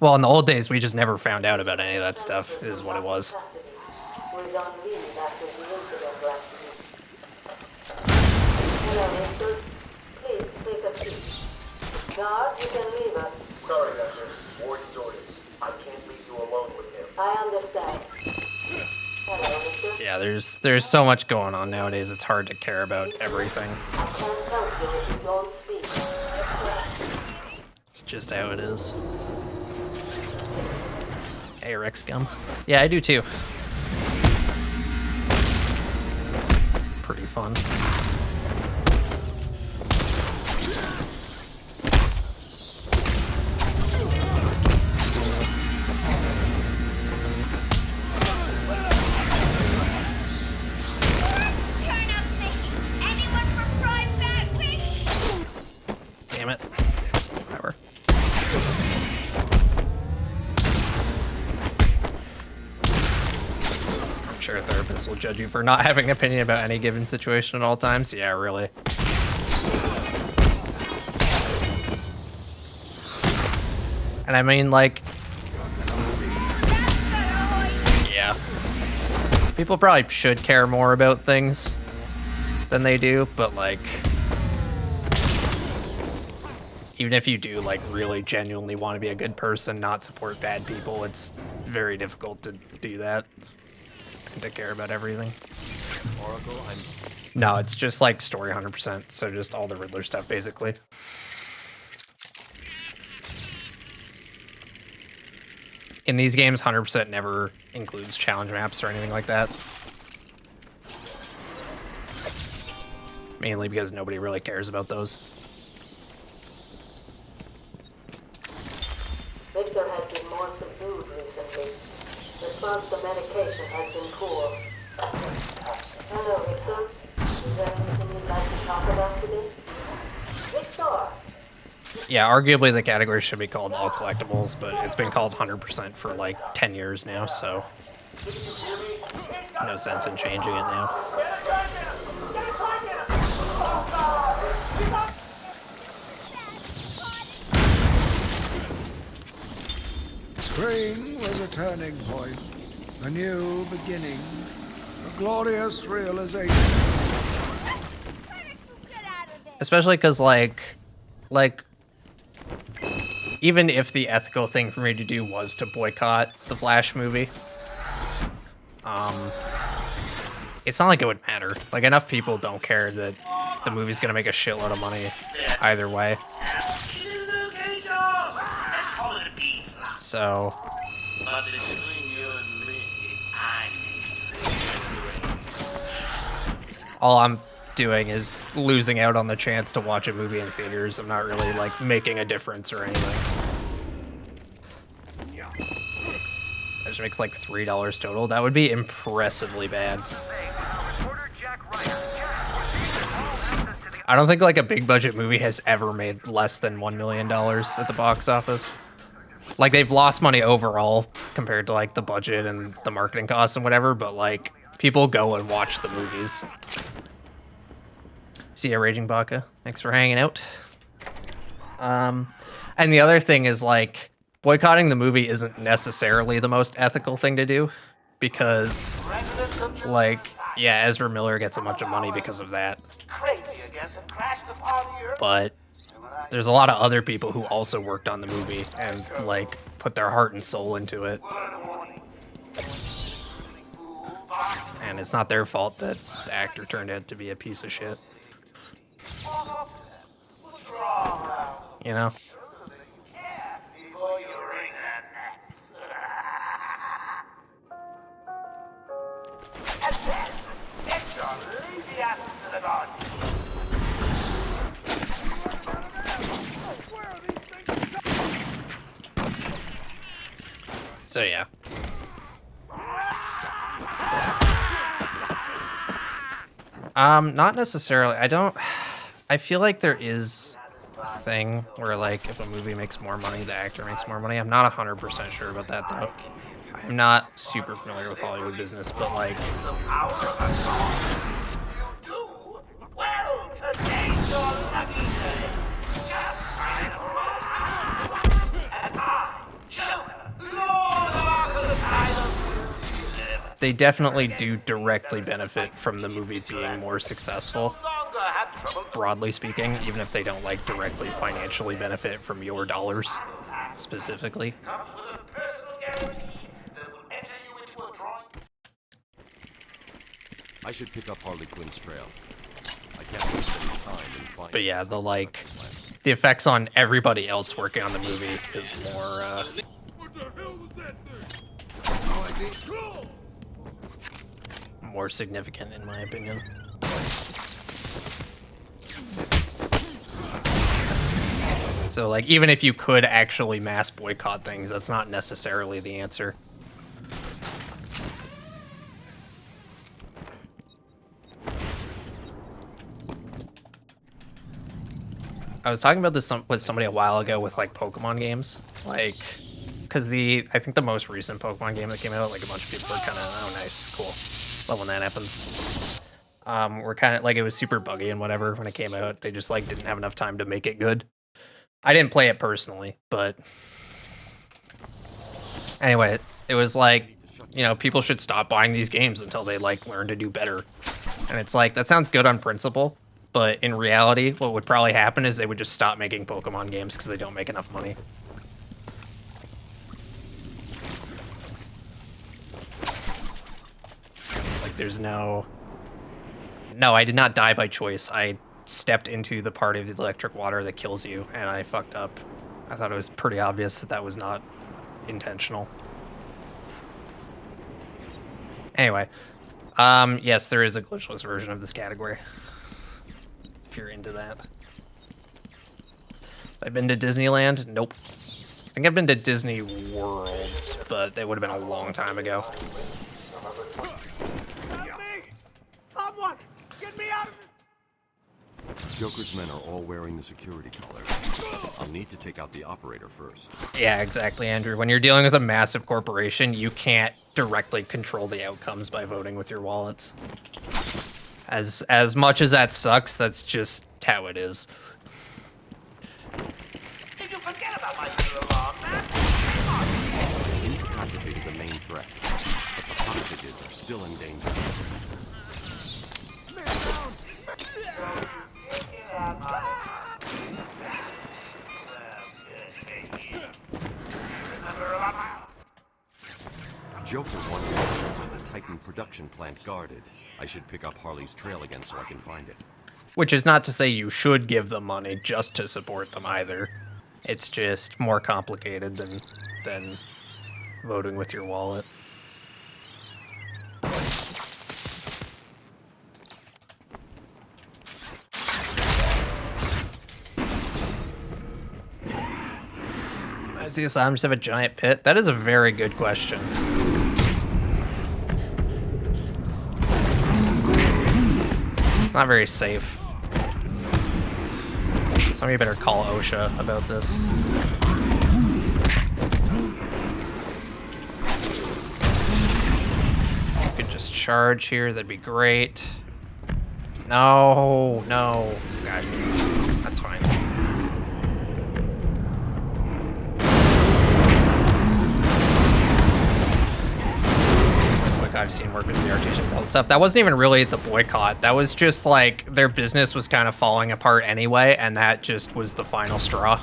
Well, in the old days, we just never found out about any of that stuff, is what it was. Who is on leave after the incident last week. Hello, Victor. Please take a seat. Guard, you can leave us. Sorry, Doctor. Warden's orders. I can't leave you alone with him. I understand. Hello, Victor. Yeah, there's so much going on nowadays. It's hard to care about everything. I can't help you if you don't speak. It's just how it is. Hey, Rex Gum. Yeah, I do too. Pretty fun. Damn it. Whatever. I'm sure a therapist will judge you for not having an opinion about any given situation at all times. Yeah, really. And I mean, like, yeah. People probably should care more about things than they do, but like, even if you do like really genuinely want to be a good person, not support bad people, it's very difficult to do that and to care about everything. Oracle, No, it's just like story 100%, so just all the Riddler stuff basically. In these games, 100% never includes challenge maps or anything like that. Mainly because nobody really cares about those. Victor has been more subdued recently. Response to medication has been poor. Hello, Victor. Is there anything you'd like to talk about today? Victor! Yeah, arguably the category should be called all collectibles, but it's been called 100% for like 10 years now, so no sense in changing it now. Spring was a turning point, a new beginning, a glorious realization. Especially because, like, even if the ethical thing for me to do was to boycott the Flash movie, it's not like it would matter. Like, enough people don't care that the movie's gonna make a shitload of money either way. So, But between you and me, I all I'm doing is losing out on the chance to watch a movie in theaters. I'm not really, like, making a difference or anything. That just makes, like, $3 total. That would be impressively bad. I don't think, like, a big-budget movie has ever made less than $1 million at the box office. Like, they've lost money overall compared to, like, the budget and the marketing costs and whatever, but, like, people go and watch the movies. See ya, Raging Baka. Thanks for hanging out. And the other thing is, like, boycotting the movie isn't necessarily the most ethical thing to do, because, like, yeah, Ezra Miller gets a bunch of money because of that. But there's a lot of other people who also worked on the movie and, like, put their heart and soul into it. And it's not their fault that the actor turned out to be a piece of shit. You know? So yeah. Not necessarily. I feel like there is a thing where, like, if a movie makes more money, the actor makes more money. I'm not 100% sure about that, though. I'm not super familiar with Hollywood business, but, like... Well, today's your lucky day. Just sign a and I, Joker, Lord of Arkham Asylum, They definitely do directly benefit from the movie being more successful, broadly speaking, even if they don't, like, directly financially benefit from your dollars, specifically. comes with a personal guarantee that will enter you into a drawing. I should pick up Harley Quinn's trail. I can't waste any time in finding. But yeah, the effects on everybody else working on the movie is more, more significant, in my opinion. So, like, even if you could actually mass boycott things, that's not necessarily the answer. I was talking about this with somebody a while ago with, like, Pokemon games. Like, because I think the most recent Pokemon game that came out, like, a bunch of people were kind of, oh, nice, cool. Love when that happens. We're kind of, like, it was super buggy and whatever when it came out. They just, like, didn't have enough time to make it good. I didn't play it personally, but... Anyway, it was like, you know, people should stop buying these games until they, like, learn to do better. And it's like, that sounds good on principle. But in reality, what would probably happen is they would just stop making Pokemon games because they don't make enough money. Like, there's no... No, I did not die by choice. I stepped into the part of the electric water that kills you, and I fucked up. I thought it was pretty obvious that that was not intentional. Anyway, yes, there is a glitchless version of this category. If you're into that. I've been to Disneyland? Nope. I think I've been to Disney World, but that would have been a long time ago. Someone, get me out of this! Joker's men are all wearing the security collar. I'll need to take out the operator first. Yeah, exactly, Andrew. When you're dealing with a massive corporation, you can't directly control the outcomes by voting with your wallets. As much as that sucks, that's just how it is. Did you forget about my little alarm, man? Incapacitated the main threat, but the hostages are still in danger. Joker wanted to the Titan production plant guarded. I should pick up Harley's trail again so I can find it. Which is not to say you should give them money just to support them either. It's just more complicated than voting with your wallet. Does the asylum just have a giant pit? That is a very good question. It's not very safe. Somebody better call OSHA about this. You could just charge here, that'd be great. No, no. God, that's fine. I've seen work with the artisan and all this stuff. That wasn't even really the boycott. That was just like their business was kind of falling apart anyway, and that just was the final straw.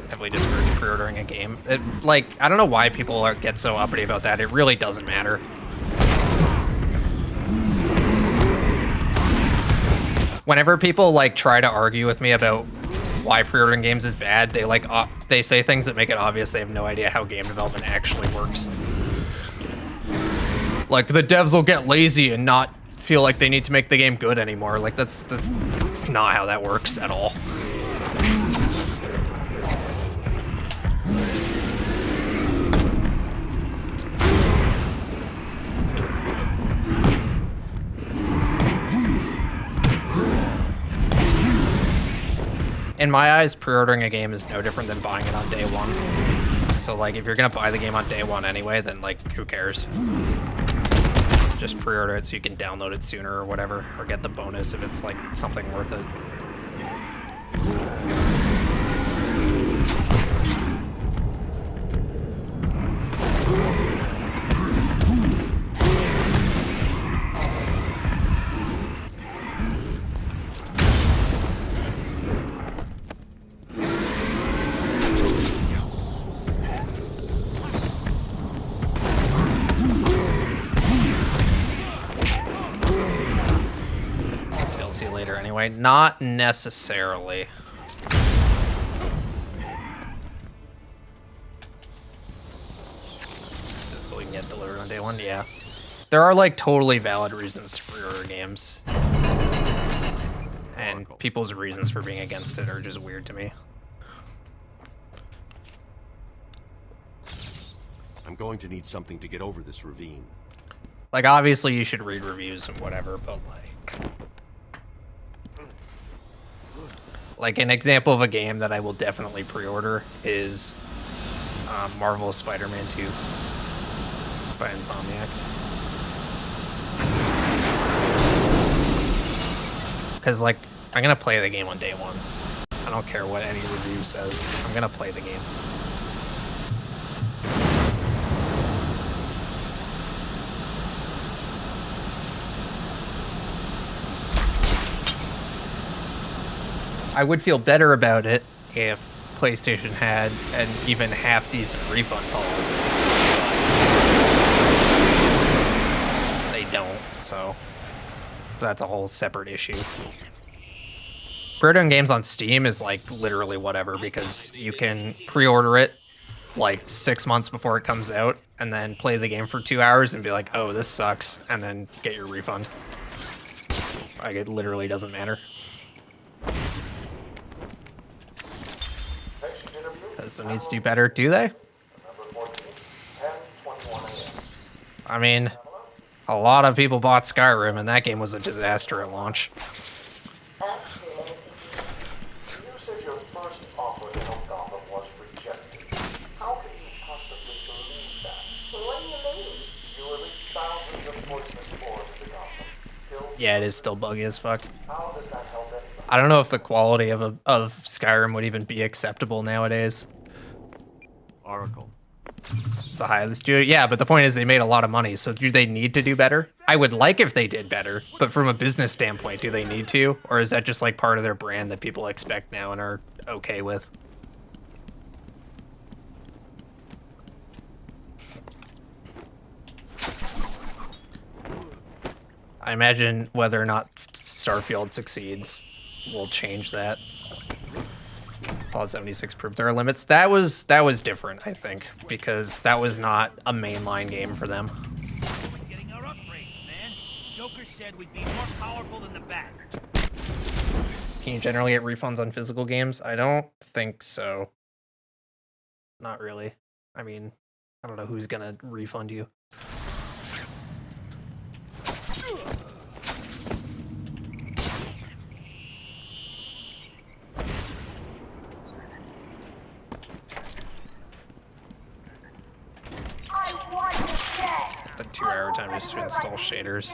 Heavily discouraged pre-ordering a game. Like, I don't know why people get so uppity about that. It really doesn't matter. Whenever people like try to argue with me about why pre-ordering games is bad, they like they say things that make it obvious they have no idea how game development actually works. Like, the devs will get lazy and not feel like they need to make the game good anymore. Like, that's not how that works at all. in my eyes, pre-ordering a game is no different than buying it on day one. So like, if you're gonna buy the game on day one anyway, then like, who cares? Just pre-order it so you can download it sooner or whatever, or get the bonus if it's like something worth it. DLC later anyway. Not necessarily. Physical you can get delivered on day one, yeah. There are like totally valid reasons to pre-order games. And people's reasons for being against it are just weird to me. I'm going to need something to get over this ravine. Like, obviously you should read reviews and whatever, but like an example of a game that I will definitely pre-order is Marvel's Spider-Man 2 by Insomniac. Because, like, I'm gonna play the game on day one. I don't care what any review says. I'm gonna play the game. I would feel better about it if PlayStation had an even half-decent refund policy. But they don't, so that's a whole separate issue. Pre-ordering games on Steam is like literally whatever, because you can pre-order it like 6 months before it comes out and then play the game for 2 hours and be like, oh, this sucks, and then get your refund. Like, it literally doesn't matter. Bethesda needs to do better, do they? I mean, a lot of people bought Skyrim, and that game was a disaster at launch. You said your first offer to help Gotham was rejected. How can you possibly believe that? What do you mean? You released thousands of poisonous spores into Gotham. Yeah, it is still buggy as fuck. How does that help anybody? I don't know if the quality of Skyrim would even be acceptable nowadays. Oracle. It's the highest studio. Yeah, but the point is they made a lot of money, so do they need to do better? I would like if they did better, but from a business standpoint, do they need to? Or is that just like part of their brand that people expect now and are okay with? I imagine whether or not Starfield succeeds will change that. Fallout 76 proved there are limits. That was different, I think, because that was not a mainline game for them. Getting our upgrades, man. Joker said we'd be more powerful than the Bat. Can you generally get refunds on physical games? I don't think so. Not really. I mean, I don't know who's gonna refund you. The 2-hour time just to install shaders.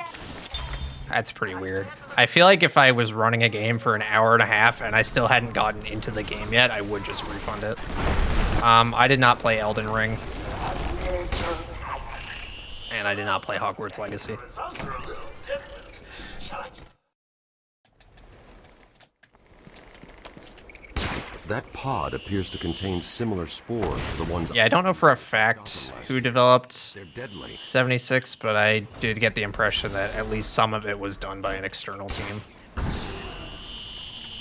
That's pretty weird. I feel like if I was running a game for an hour and a half and I still hadn't gotten into the game yet, I would just refund it. I did not play Elden Ring. And I did not play Hogwarts Legacy. That pod appears to contain similar spores to the ones. Yeah, I don't know for a fact who developed They're deadly. 76, but I did get the impression that at least some of it was done by an external team.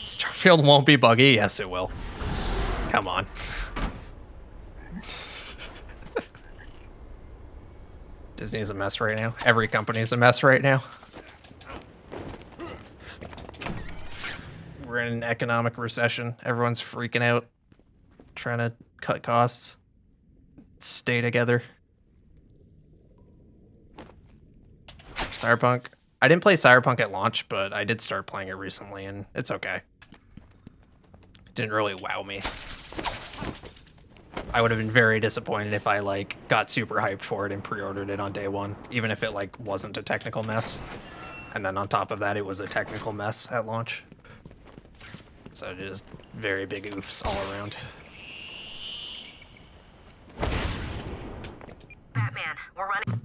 Starfield won't be buggy? Yes, it will. Come on. Disney's a mess right now. Every company's a mess right now. We're in an economic recession. Everyone's freaking out, trying to cut costs, stay together. Cyberpunk. I didn't play Cyberpunk at launch, but I did start playing it recently, and it's okay. didn't really wow me. I would have been very disappointed if I like got super hyped for it and pre-ordered it on day one, even if it like wasn't a technical mess. And then on top of that, it was a technical mess at launch. So just very big oofs all around. Batman, we're running.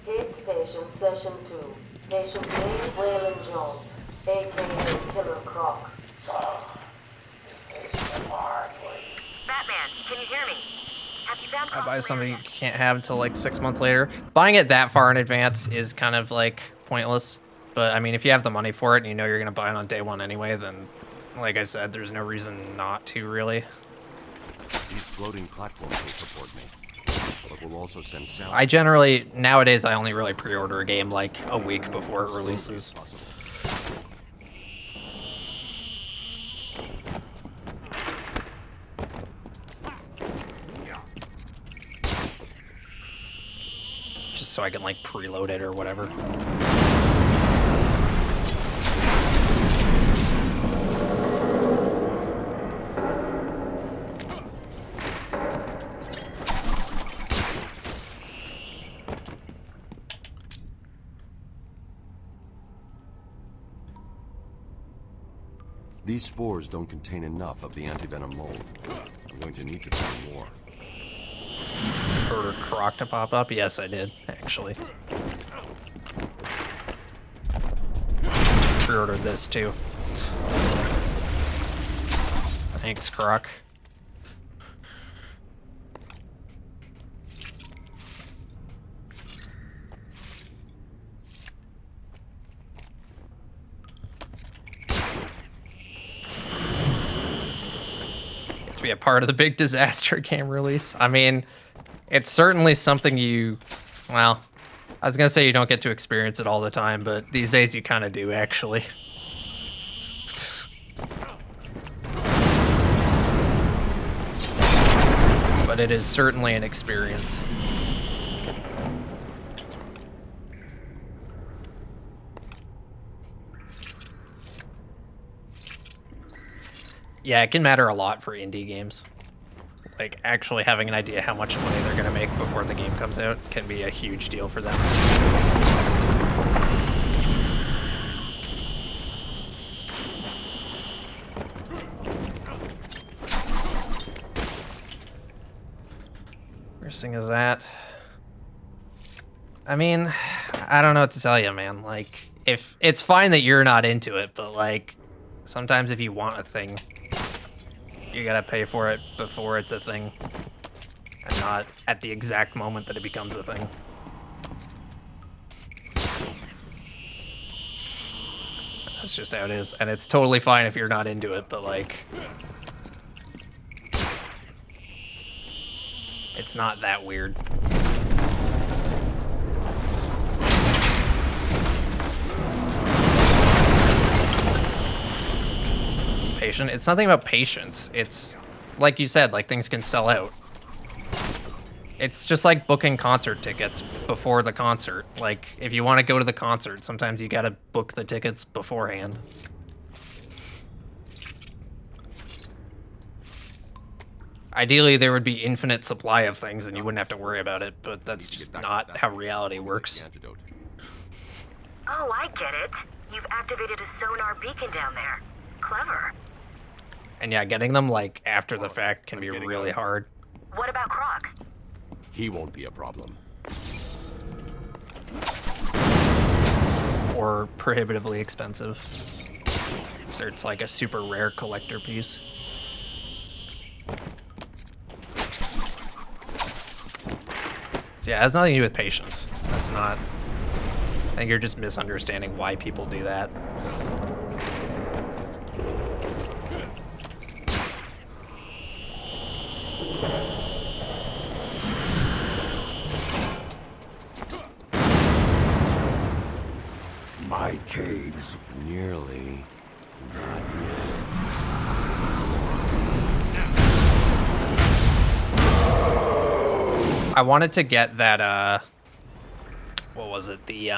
Gate to patient, session 2. Patient named Waylon Jones, a.k.a. Killer Croc. Batman, can you hear me? Have you found I buy something you can't have until like 6 months later. Buying it that far in advance is kind of like pointless. But I mean, if you have the money for it and you know you're going to buy it on day one anyway, then like I said, there's no reason not to really. These floating platforms will support me, but will also send sound. I generally, nowadays, I only really pre-order a game like a week before it releases. Just so I can like preload it or whatever. These spores don't contain enough of the antivenom mold. I'm going to need to find more. For Croc to pop up? Yes, I did, actually. Pre-ordered this, too. Thanks, Croc. To be a part of the big disaster game release. I mean, it's certainly something you, well, I was gonna say you don't get to experience it all the time, but these days you kind of do, actually. But it is certainly an experience. Yeah, it can matter a lot for indie games. Like, actually having an idea how much money they're gonna make before the game comes out can be a huge deal for them. Worst thing is that. I mean, I don't know what to tell you, man. Like, if it's fine that you're not into it, but like, sometimes if you want a thing, you gotta pay for it before it's a thing, and not at the exact moment that it becomes a thing. That's just how it is, and it's totally fine if you're not into it, but like, it's not that weird. Patient. It's nothing about patience. It's like you said, like things can sell out. It's just like booking concert tickets before the concert. Like if you want to go to the concert, sometimes you gotta book the tickets beforehand. Ideally, there would be infinite supply of things and you wouldn't have to worry about it, but that's just not how reality works. Oh, I get it. You've activated a sonar beacon down there. Clever. And yeah, getting them like after the fact can be really hard. What about Croc? He won't be a problem. Or prohibitively expensive. So it's like a super rare collector piece. So yeah, it has nothing to do with patience. That's not... I think you're just misunderstanding why people do that. My caves. Nearly. Not yet. I wanted to get that, what was it? The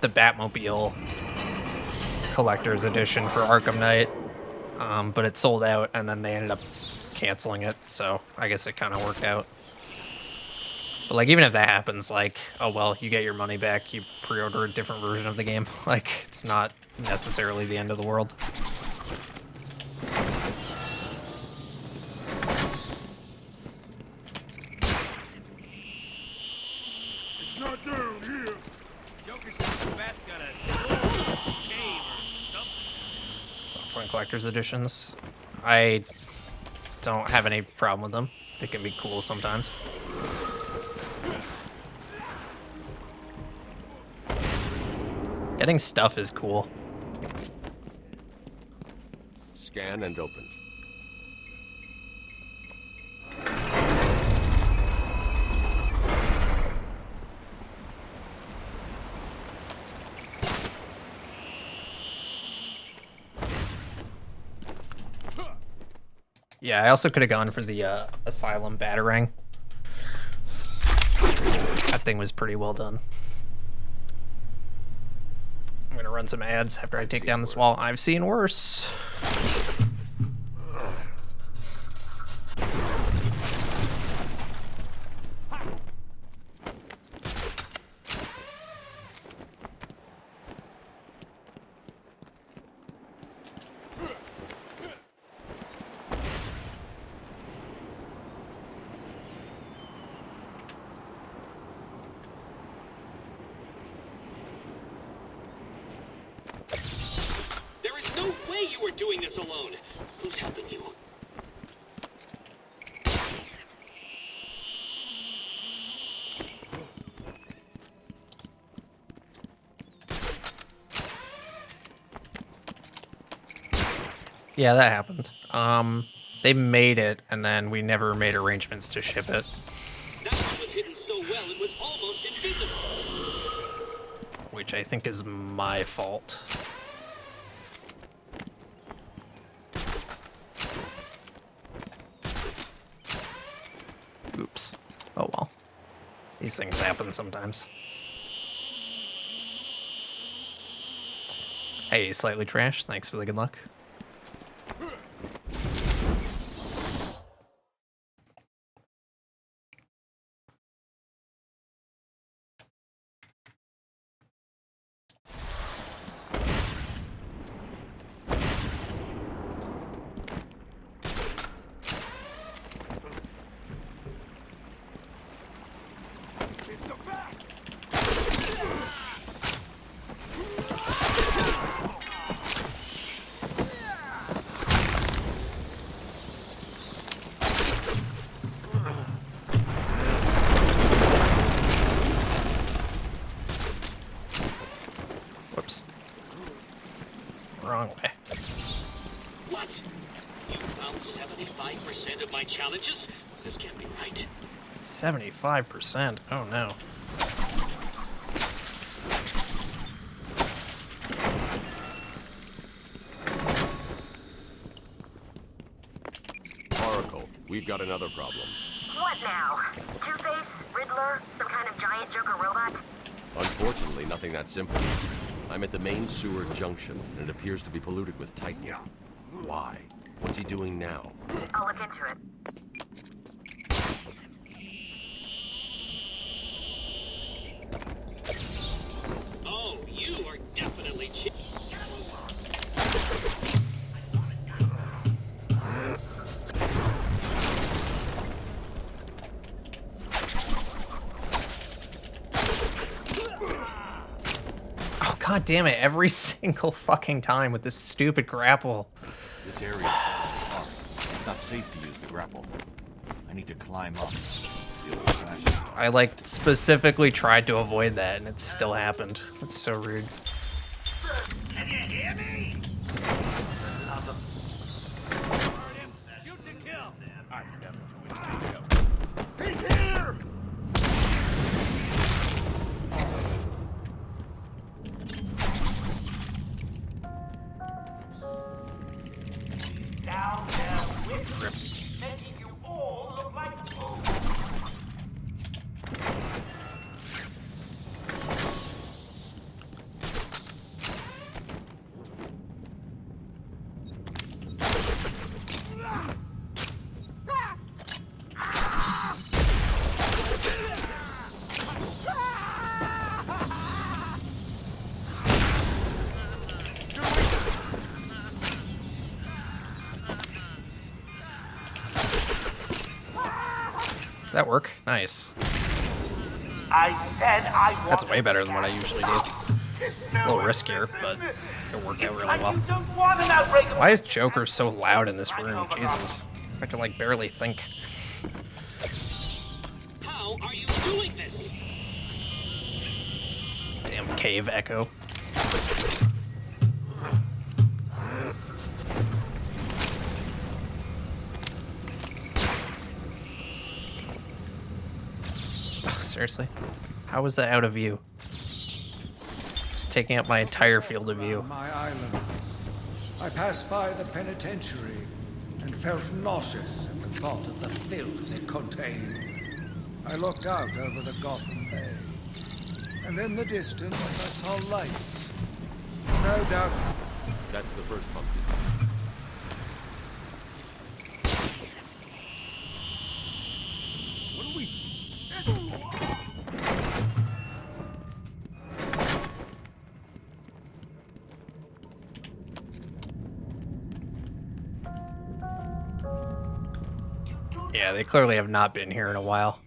Batmobile collector's edition for Arkham Knight. But it sold out, and then they ended up canceling it, so I guess it kind of worked out. But, like, even if that happens, like, oh, well, you get your money back, you pre-order a different version of the game. Like, it's not necessarily the end of the world. It's not down here. Joker says the bat's got a skull, cave, or something. That's on collector's editions. I don't have any problem with them. They can be cool sometimes. Getting stuff is cool. Scan and open. Yeah, I also could have gone for the Asylum Batarang. That thing was pretty well done. I'm gonna run some ads after I take down this wall. I've seen worse. Doing this alone. Who's helping you? Yeah, that happened. They made it, and then we never made arrangements to ship it. That one was hidden so well it was almost invisible. Which I think is my fault. Oops. Oh well. These things happen sometimes. Hey, slightly trash. Thanks for the good luck. Whoops. Wrong way. What? You found 75% of my challenges? This can't be right. 75%? Oh no. Oracle, we've got another problem. What now? Two-Face? Riddler? Some kind of giant Joker robot? Unfortunately, nothing that simple. I'm at the main sewer junction, and it appears to be polluted with Titan. Why? What's he doing now? I'll look into it. Oh, you are definitely cheap. God damn it, every single fucking time with this stupid grapple. This area falls apart. It's not safe to use the grapple. I need to climb up. I, like, specifically tried to avoid that, and it still happened. It's so rude. Can you hear me? Shoot to kill. He's here! Down there with grips, making you all look like fools. That work? Nice. I said I want. That's way better than what I usually do. A little riskier, but it worked out really well. Why is Joker so loud in this room? Jesus. I can like barely think. How are you doing this? Damn cave echo. Oh, seriously? How was that out of view? Just taking up my entire field of view. My island. I passed by the penitentiary and felt nauseous at the thought of the filth it contained. I looked out over the Gotham Bay, and in the distance I saw lights. No doubt. That's the first pump. What do we... Yeah, they clearly have not been here in a while.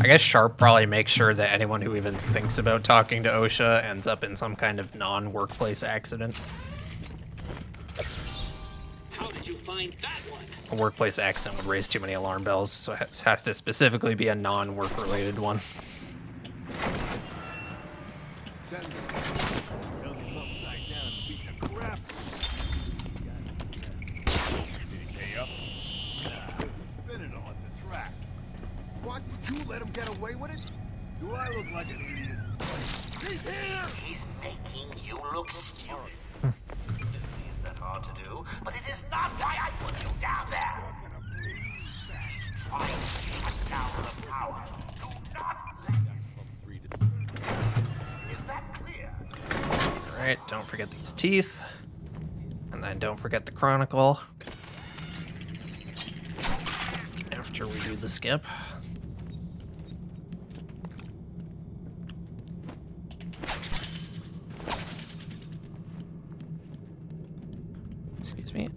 I guess Sharp probably makes sure that anyone who even thinks about talking to OSHA ends up in some kind of non-workplace accident. How did you find that one? A workplace accident would raise too many alarm bells, so it has to specifically be a non-work related one. What? You let him get away with it? Do I look like an idiot? He's here! He's making you look stupid. It isn't that hard to do, but it is not why I put you down there. He's trying to shut down the power. Do not let him. Is that clear? Alright, don't forget these teeth. And then don't forget the Chronicle. After we do the skip. Excuse me.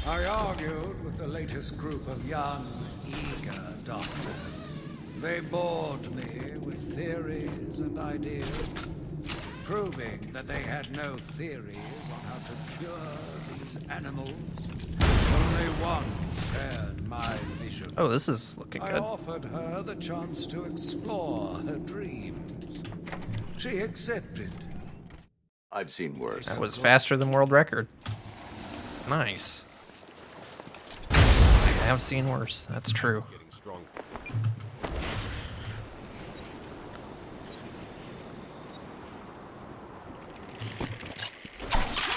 I argued with the latest group of young, eager doctors. They bored me with theories and ideas, proving that they had no theories on how to cure these animals. Only one shared my vision. Oh, this is looking I good. offered her the chance to explore her dreams. She accepted. I've seen worse. That was faster than world record. Nice. I have seen worse. That's true.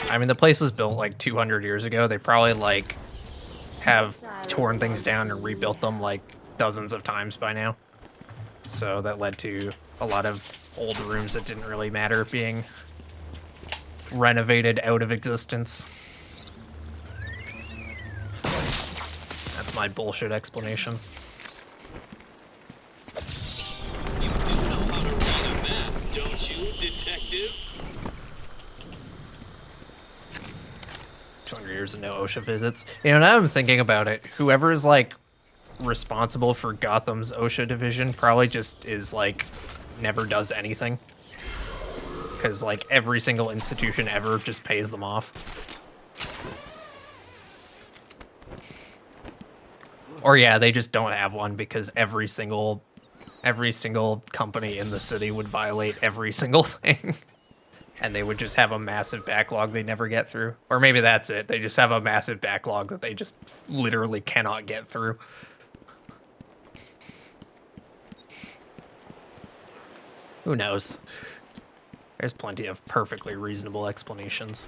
I mean, the place was built like 200 years ago. They probably like have torn things down and rebuilt them like dozens of times by now. So that led to a lot of old rooms that didn't really matter being renovated out of existence. That's my bullshit explanation. You do know how to read a map, don't you, detective? 200 years of no OSHA visits. You know, now I'm thinking about it, whoever is like responsible for Gotham's OSHA division probably just is like never does anything. Because like every single institution ever just pays them off. Or yeah, they just don't have one because every single company in the city would violate every single thing. And they would just have a massive backlog they never get through. Or maybe that's it. They just have a massive backlog that they just literally cannot get through. Who knows? There's plenty of perfectly reasonable explanations.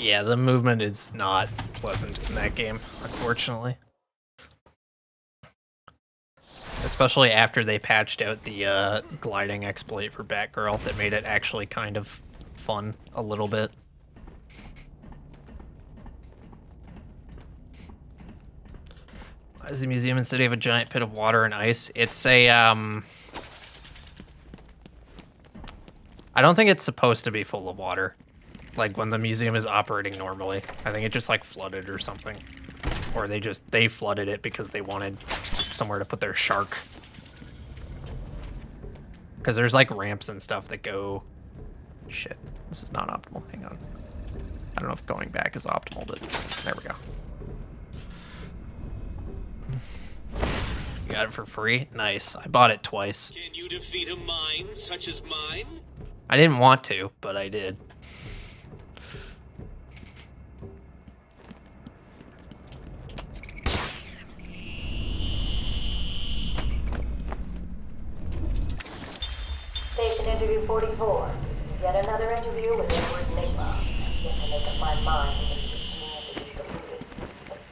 Yeah, the movement is not pleasant in that game, unfortunately. Especially after they patched out the gliding exploit for Batgirl that made it actually kind of fun a little bit. Why does the museum in City have a giant pit of water and ice? It's a, I don't think it's supposed to be full of water. Like when the museum is operating normally. I think it just like flooded or something. Or they flooded it because they wanted somewhere to put their shark. Because there's like ramps and stuff that go... Shit, this is not optimal. Hang on. I don't know if going back is optimal, but there we go. You got it for free? Nice. I bought it twice. Can you defeat a mind such as mine? I didn't want to, but I did. Station interview 44. This is yet another interview with Edward Nigma. Yet to make up my mind whether he's genius or just deluded.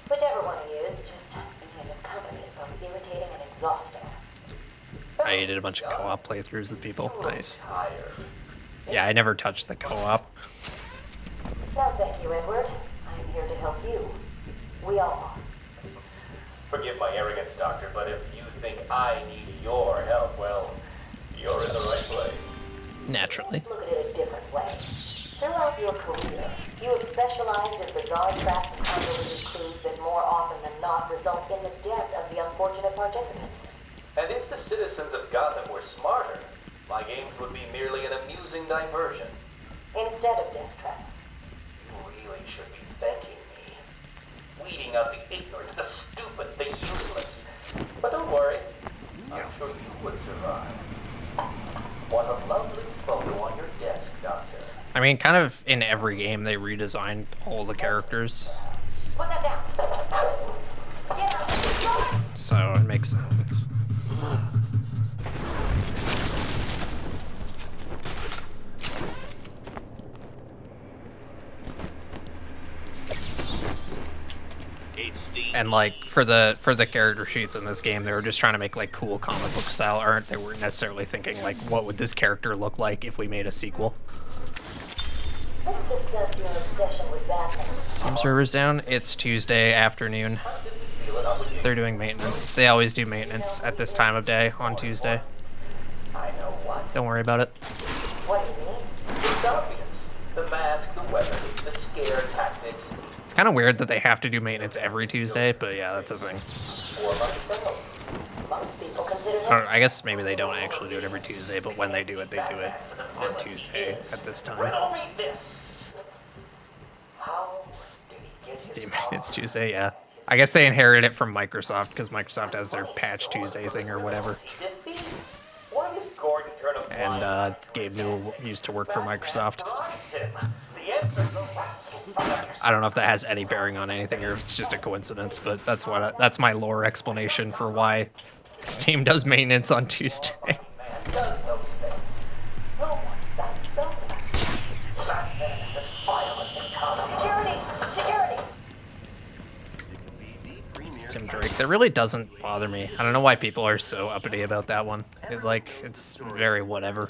Whichever one he is, just being in his company is both irritating and exhausting. I did a bunch of co-op playthroughs with people. Nice. Yeah, I never touched the co-op. No, thank you, Edward. I am here to help you. We all are. Forgive my arrogance, Doctor, but if you think I need your help, well, you're in the right place. Naturally. Look at it a different way. Throughout your career, you have specialized in bizarre traps and convoluted clues that more often than not result in the death of the unfortunate participants. And if the citizens of Gotham were smarter, my games would be merely an amusing diversion. Instead of death traps. You really should be thanking me. Weeding out the ignorant, the stupid, the useless. But don't worry, I'm sure you would survive. What a lovely photo on your desk, Doctor. I mean, kind of in every game they redesigned all the characters. Put that down. Get up. So it makes sense. And like for the character sheets in this game, they were just trying to make like cool comic book style art. They weren't necessarily thinking like, what would this character look like if we made a sequel? Let's discuss your obsession with Batman. Steam server's down. It's Tuesday afternoon. They're doing maintenance. They always do maintenance at this time of day on Tuesday. I know what. Don't worry about it. What do you mean? It's obvious. The mask, the weapons, the scare tactics. It's kind of weird that they have to do maintenance every Tuesday, but yeah, that's a thing. I guess maybe they don't actually do it every Tuesday, but when they do it on Tuesday at this time. Steam Maintenance Tuesday, yeah. I guess they inherited it from Microsoft because Microsoft has their Patch Tuesday thing or whatever. And Gabe Newell used to work for Microsoft. I don't know if that has any bearing on anything or if it's just a coincidence, but that's my lore explanation for why Steam does maintenance on Tuesday. Tim Drake. That really doesn't bother me. I don't know why people are so uppity about that one. It's very whatever.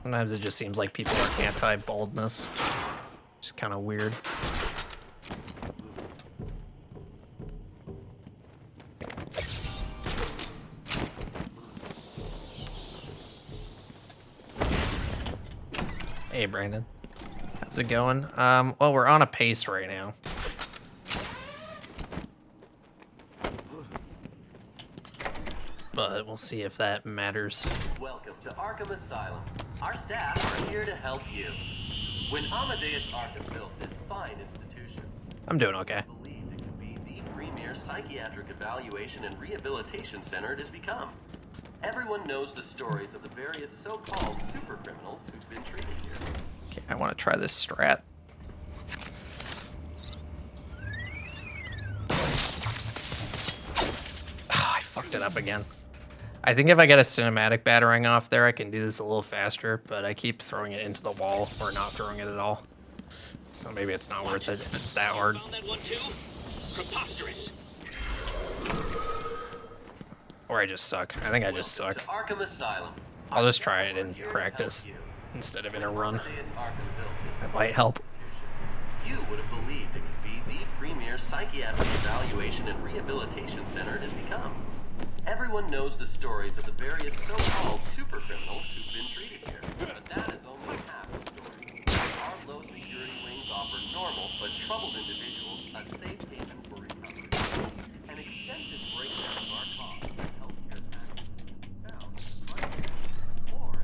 Sometimes it just seems like people are anti-baldness. Just kind of weird. Hey, Brandon. How's it going? Well, we're on a pace right now. But we'll see if that matters. Welcome to Arkham Asylum. Our staff are here to help you. When Amadeus Arkham built this fine institution, I'm doing okay. believed it could be the premier psychiatric evaluation and rehabilitation center it has become. Everyone knows the stories of the various so-called super criminals who've been treated here. Okay, I want to try this strat. Oh, I fucked it up. up again. I think if I get a cinematic battering off there, I can do this a little faster, but I keep throwing it into the wall or not throwing it at all. So maybe it's not worth it if it's that hard. Found that one too? Preposterous. Or I just suck. I think I just suck. To Arkham Asylum. I'll just try it in practice instead of in a run. That might help. You would have believed it could be the premier psychiatric evaluation and rehabilitation center it has become. Everyone knows the stories of the various so-called super criminals who've been treated here, but that is only half the story. Our low security wings offer normal but troubled individuals a safe haven for recovery. An extensive breakdown of our costs and healthcare packages can be found right or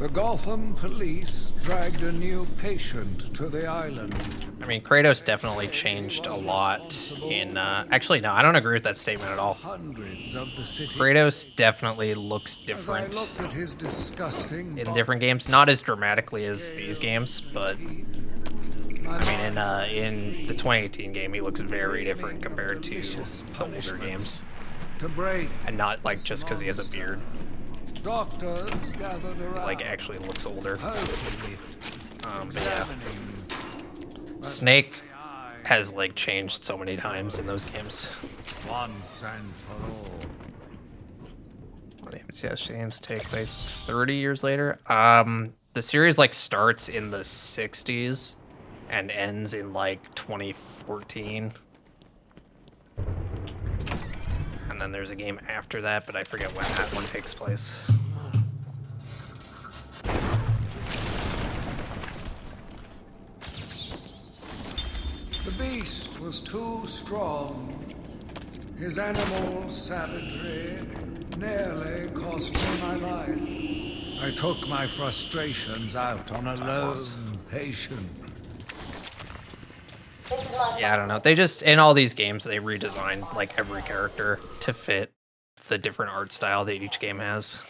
The Gotham police dragged a new patient to the island. I mean, Kratos definitely changed a lot in, actually, no, I don't agree with that statement at all. Hundreds of the city. Kratos definitely looks different At his disgusting in different games. Not as dramatically as these games, but I mean, in the 2018 game, he looks very different compared to the older games. To break. And not, like, just because he has a beard. Doctors gathered around. Like, actually looks older. But yeah. Snake has, like, changed so many times in those games. Once and for all. What games take place 30 years later? The series, like, starts in the 60s and ends in, like, 2014. And then there's a game after that, but I forget when that one takes place. The beast was too strong. His animal savagery nearly cost me my life. I took my frustrations out on a lone patient. Yeah, I don't know. They just, in all these games, they redesigned, like, every character to fit the different art style that each game has.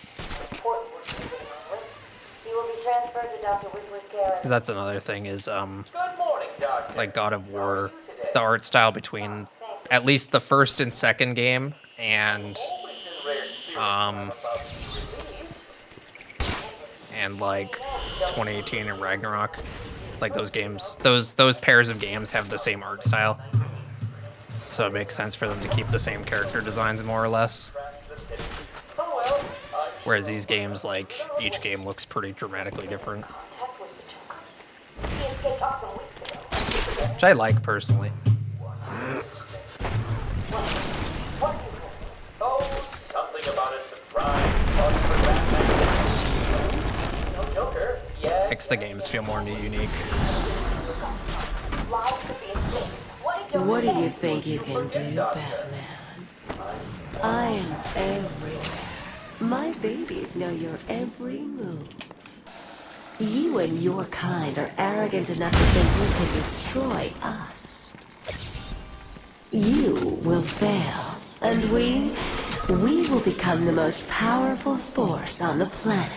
Because that's another thing is, like, God of War, the art style between at least the first and second game and like 2018 and Ragnarok. Like those games, those pairs of games have the same art style, so it makes sense for them to keep the same character designs more or less. Whereas these games, like, each game looks pretty dramatically different, which I like personally. Oh, something about a surprise party for Batman. No Joker, yeah. Makes the games feel more unique. What do you think you can do, Batman? I am everywhere. My babies know your every move. You and your kind are arrogant enough to think you can destroy us. You will fail, and we will become the most powerful force on the planet.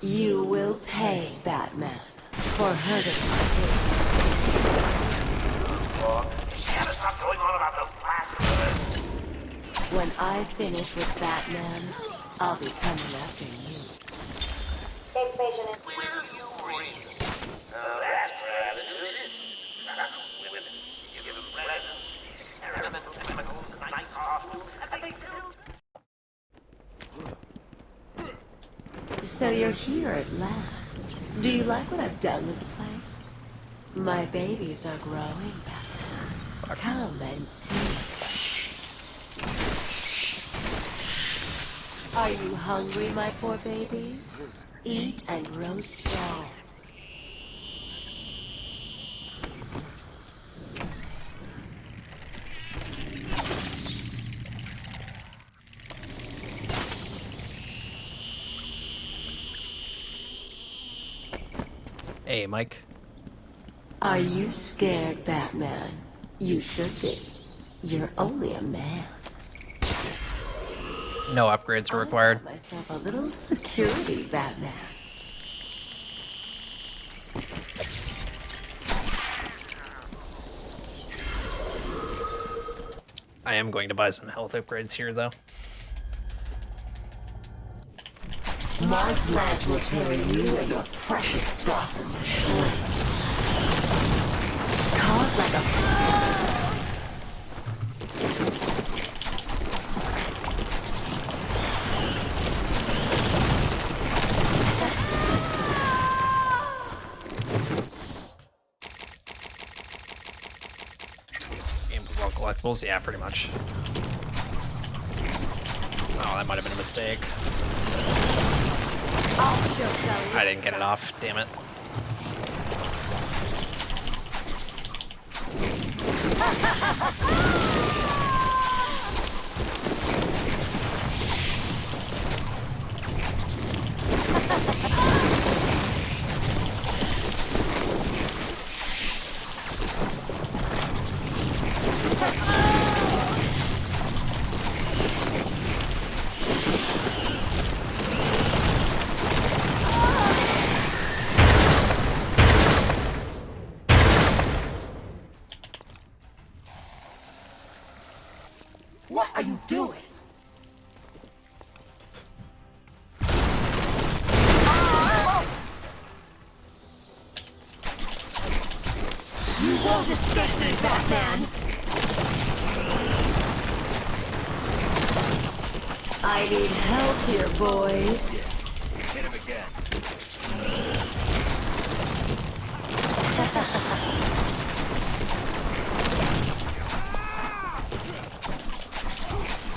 You will pay, Batman, for hurting my Stop going on about those blacks. When I finish with Batman, I'll be coming after you. Safe patient in. Will you breathe? That's right. Women, you give them presents, experimental chemicals, and night off, and they still. So you're here at last. Do you like what I've done with the place? My babies are growing, Batman. Come and see. Are you hungry, my poor babies? Eat and grow strong. Hey, Mike. Are you scared, Batman? You should be. You're only a man. No upgrades are required. I got myself a little security, Batman. I am going to buy some health upgrades here, though. My flash will carry you and your precious stuff in the shreds. Caught like a... Game was all collectibles? Yeah, pretty much. Oh, that might have been a mistake. I didn't get it off, damn it. What are you doing? You won't escape me, Batman! I need help here, boys. Hit him again.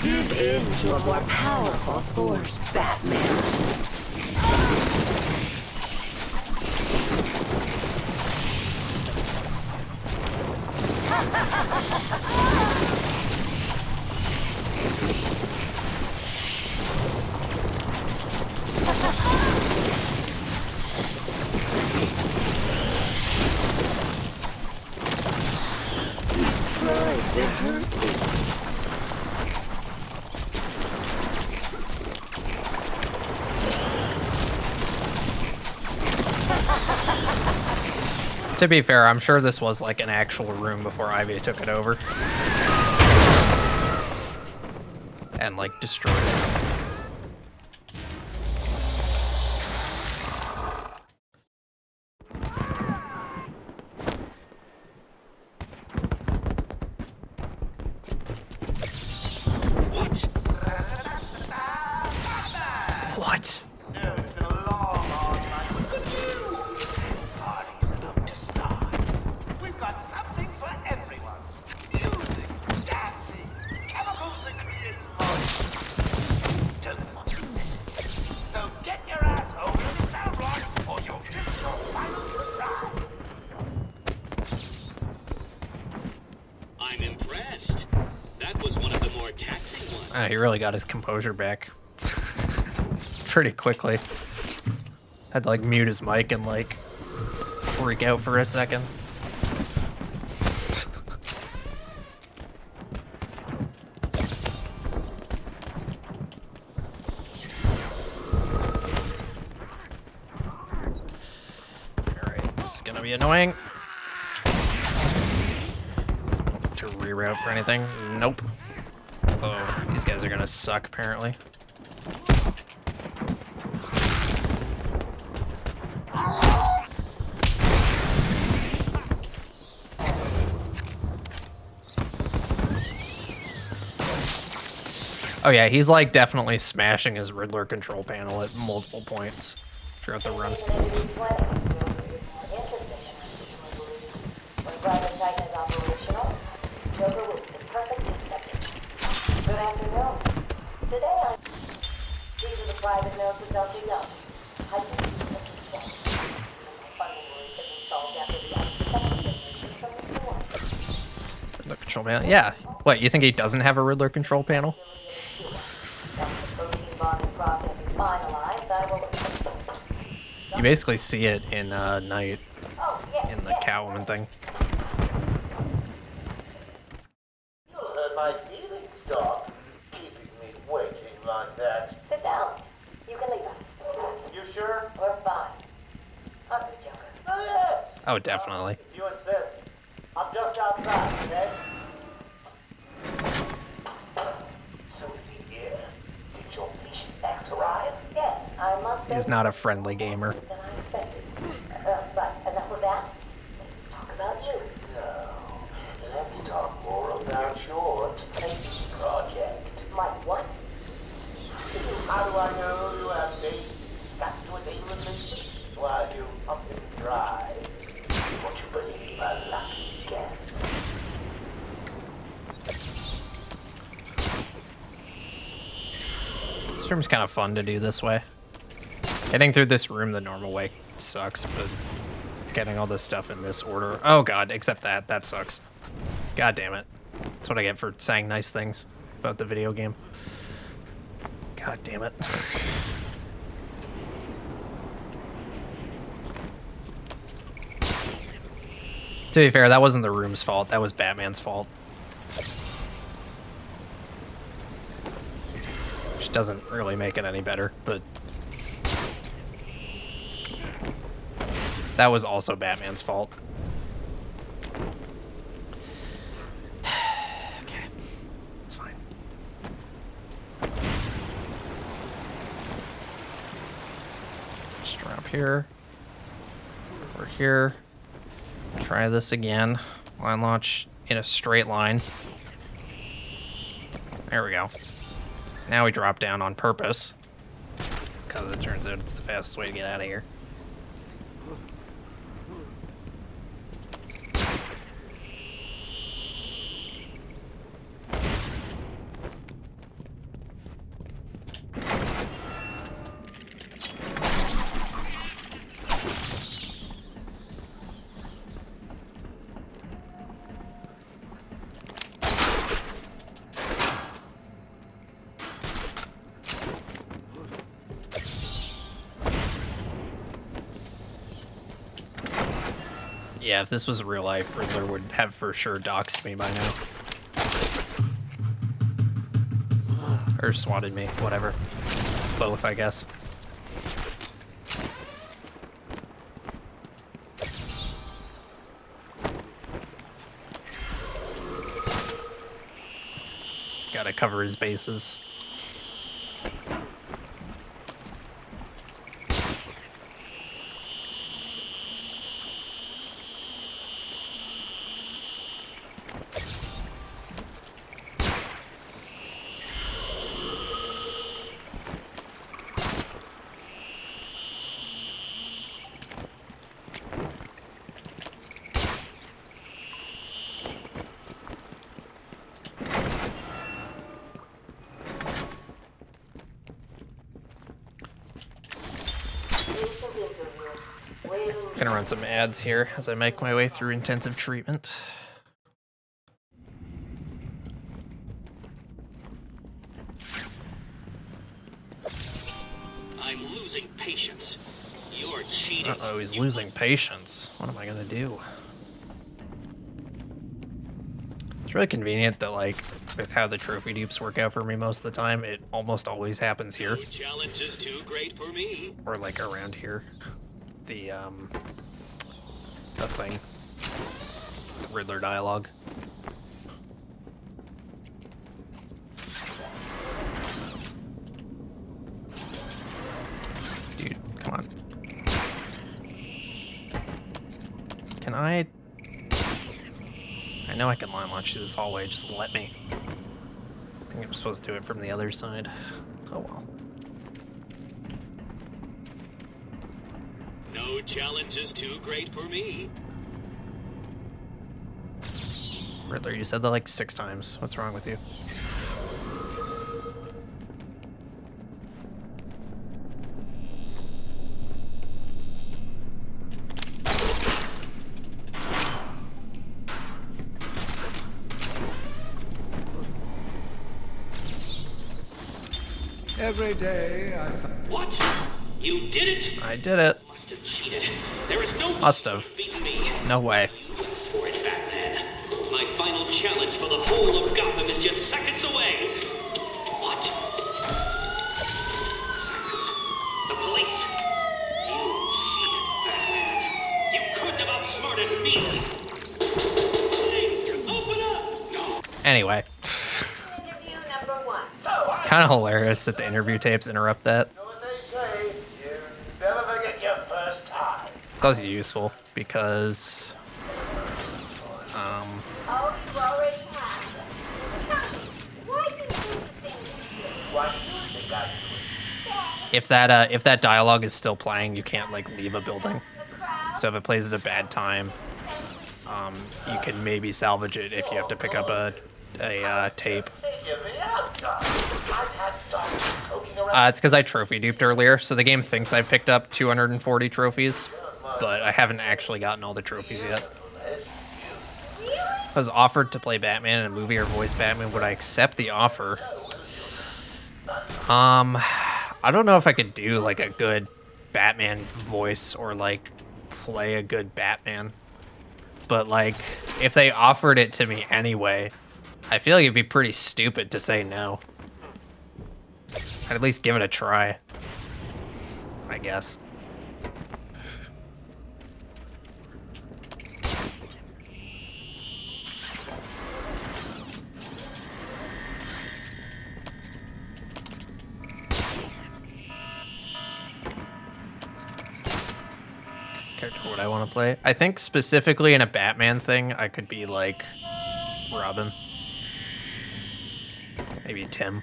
Give in to a more powerful force, Batman. Try to hurt me. To be fair, I'm sure this was like an actual room before Ivy took it over. And like destroyed it. What? No, it's been a long, hard night. Look at you! Party's about to start. We've got something for everyone. Music, dancing, chemicals that create motion. Don't want to miss it. So get your ass home to the cell block, or you'll miss your final surprise. I'm impressed. That was one of the more taxing ones. He really got his composure back pretty quickly. Had to like mute his mic and like freak out for a second. Alright, this is gonna be annoying. To reroute for anything? Nope. Oh, these guys are gonna suck apparently. Oh yeah, he's like definitely smashing his Riddler control panel at multiple points throughout the run. When Private Titan is operational, Joker will be the perfect acceptance. Good afternoon. Today on... These are the private notes of Dr. Young. Heightened useless success. Funding worries have been solved after the unexpected from Mr. White. Riddler control panel? Yeah. What, you think he doesn't have a Riddler control panel? Once the protein bonding process is finalized, I will... You basically see it in Night, in the Catwoman thing. You'll hurt my feelings, Doc. Keeping me waiting like that. Sit down. You can leave us. You sure? We're fine. Aren't we, Joker? Oh, yes. Oh, definitely. If you insist. I'm just outside, okay? So is he here? Did your mission X arrive? Yes, I must say. He's not a friendly gamer. Than I expected. But enough of that. Let's talk about you. No. Let's talk more about your tiny project. My what? How do I know you have days stuck to a dangerous mission while you pump it dry? Would you believe a lucky guess? This room's kind of fun to do this way. Getting through this room the normal way sucks, but getting all this stuff in this order. Oh god, except that sucks. God damn it. That's what I get for saying nice things about the video game. God damn it. To be fair, that wasn't the room's fault. That was Batman's fault. Which doesn't really make it any better, but that was also Batman's fault. Okay, it's fine. Just drop here. We're here. Try this again. Line launch in a straight line. There we go. Now we drop down on purpose, because it turns out it's the fastest way to get out of here. Yeah, if this was real life, Riddler would have for sure doxed me by now. Or swatted me, whatever. Both, I guess. Gotta cover his bases. Gonna run some ads here as I make my way through intensive treatment. I'm losing patience. You're cheating. Uh-oh, he's losing patience. What am I gonna do? It's really convenient that, like, with how the trophy dupes work out for me most of the time, it almost always happens here. No challenge is too great for me. Or, like, around here. The thing. The Riddler dialogue. Dude, come on. Can I know I can line launch through this hallway, just let me. I think I'm supposed to do it from the other side. Oh well. No challenge is too great for me. Riddler, you said that like 6 times. What's wrong with you? Every day I find... What? You did it! I did it. Must have cheated. There is no Must have. beaten me. No way. You asked for it, Batman. My final challenge for the whole of Gotham is just seconds away. What? Sirens. The police. You cheated, Batman. You couldn't have outsmarted me. Hey, open up! No. Anyway. Interview number 1. It's kind of hilarious that the interview tapes interrupt that. What they say, you never forget your first time. It's also useful because Oh, you already have them. Tell me, why do you do the things you do? Why do you think I do it? if that dialogue is still playing, you can't like leave a building. So if it plays at a bad time, you can maybe salvage it if you have to pick up a tape. Figure me out, Doc. I've had doctors poking around. It's because I trophy duped earlier, so the game thinks I picked up 240 trophies, but I haven't actually gotten all the trophies yet. I was offered to play Batman in a movie or voice Batman. Would I accept the offer? I don't know if I could do like a good Batman voice or like play a good Batman. But like, if they offered it to me anyway, I feel like it'd be pretty stupid to say no. I'd at least give it a try, I guess. Character would I want to play? I think specifically in a Batman thing, I could be like Robin. Maybe Tim.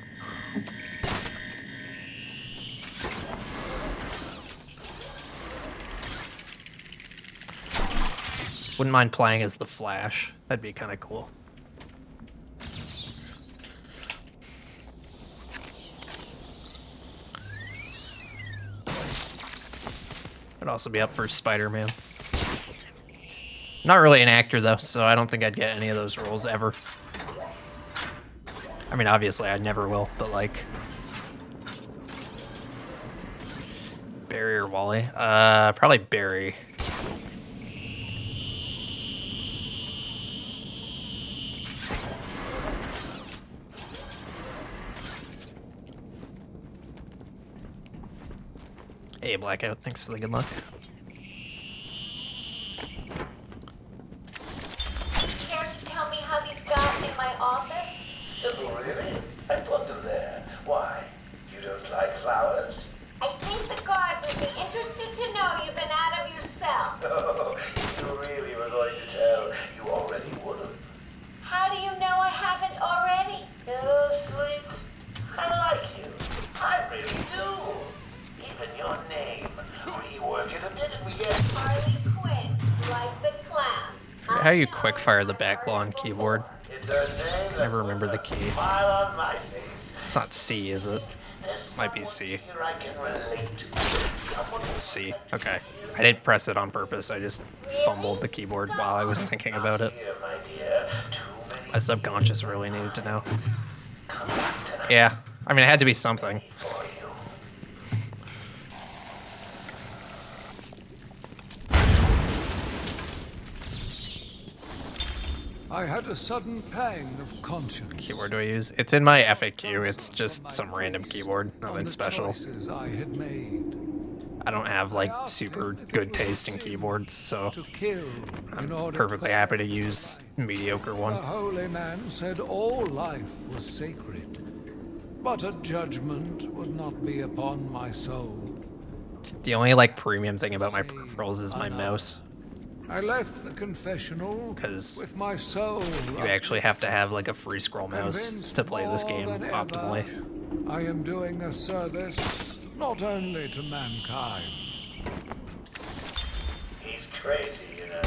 Wouldn't mind playing as the Flash. That'd be kind of cool. I'd also be up for Spider-Man. Not really an actor though, so I don't think I'd get any of those roles ever. I mean, obviously I never will, but like... Barry or Wally? Probably Barry. Hey, Blackout, thanks for the good luck. Care to tell me how these got in my office? Simple, really? I put them there. Why? You don't like flowers? I think the guards would be interested to know you've been out of your cell. Oh, if you really were going to tell, you already would have. How do you know I haven't already? Oh, sweet. I like you. I really do. Even your name. Rework it a bit and we get... Harley Quinn, like the clown. Forget how you quick fire the back law on keyboard. It's a name that Never remember the key. smile on my face. It's not C, is it? There's Might be C. someone here I can relate to. Someone It's C. Okay. I didn't press it on purpose. I just fumbled the keyboard while I was thinking about it. here, my dear. Too many My subconscious really needed to know. come back tonight Yeah. I mean, it had to be something. for you. I had a sudden pang of conscience. Keyboard do I use? It's in my FAQ. It's just some random keyboard. on Nothing the special. choices I had made. I don't have like super good taste in keyboards, so To kill I'm in order perfectly to happy to use mediocre The one. holy man said all life was sacred, but a judgment would not be upon my soul. The only like premium thing about my peripherals is my mouse, I left the confessional because with my soul. you actually have to have like a free scroll mouse Convinced to play this more game than ever, optimally. I am doing a service not only to mankind. He's crazy, you know.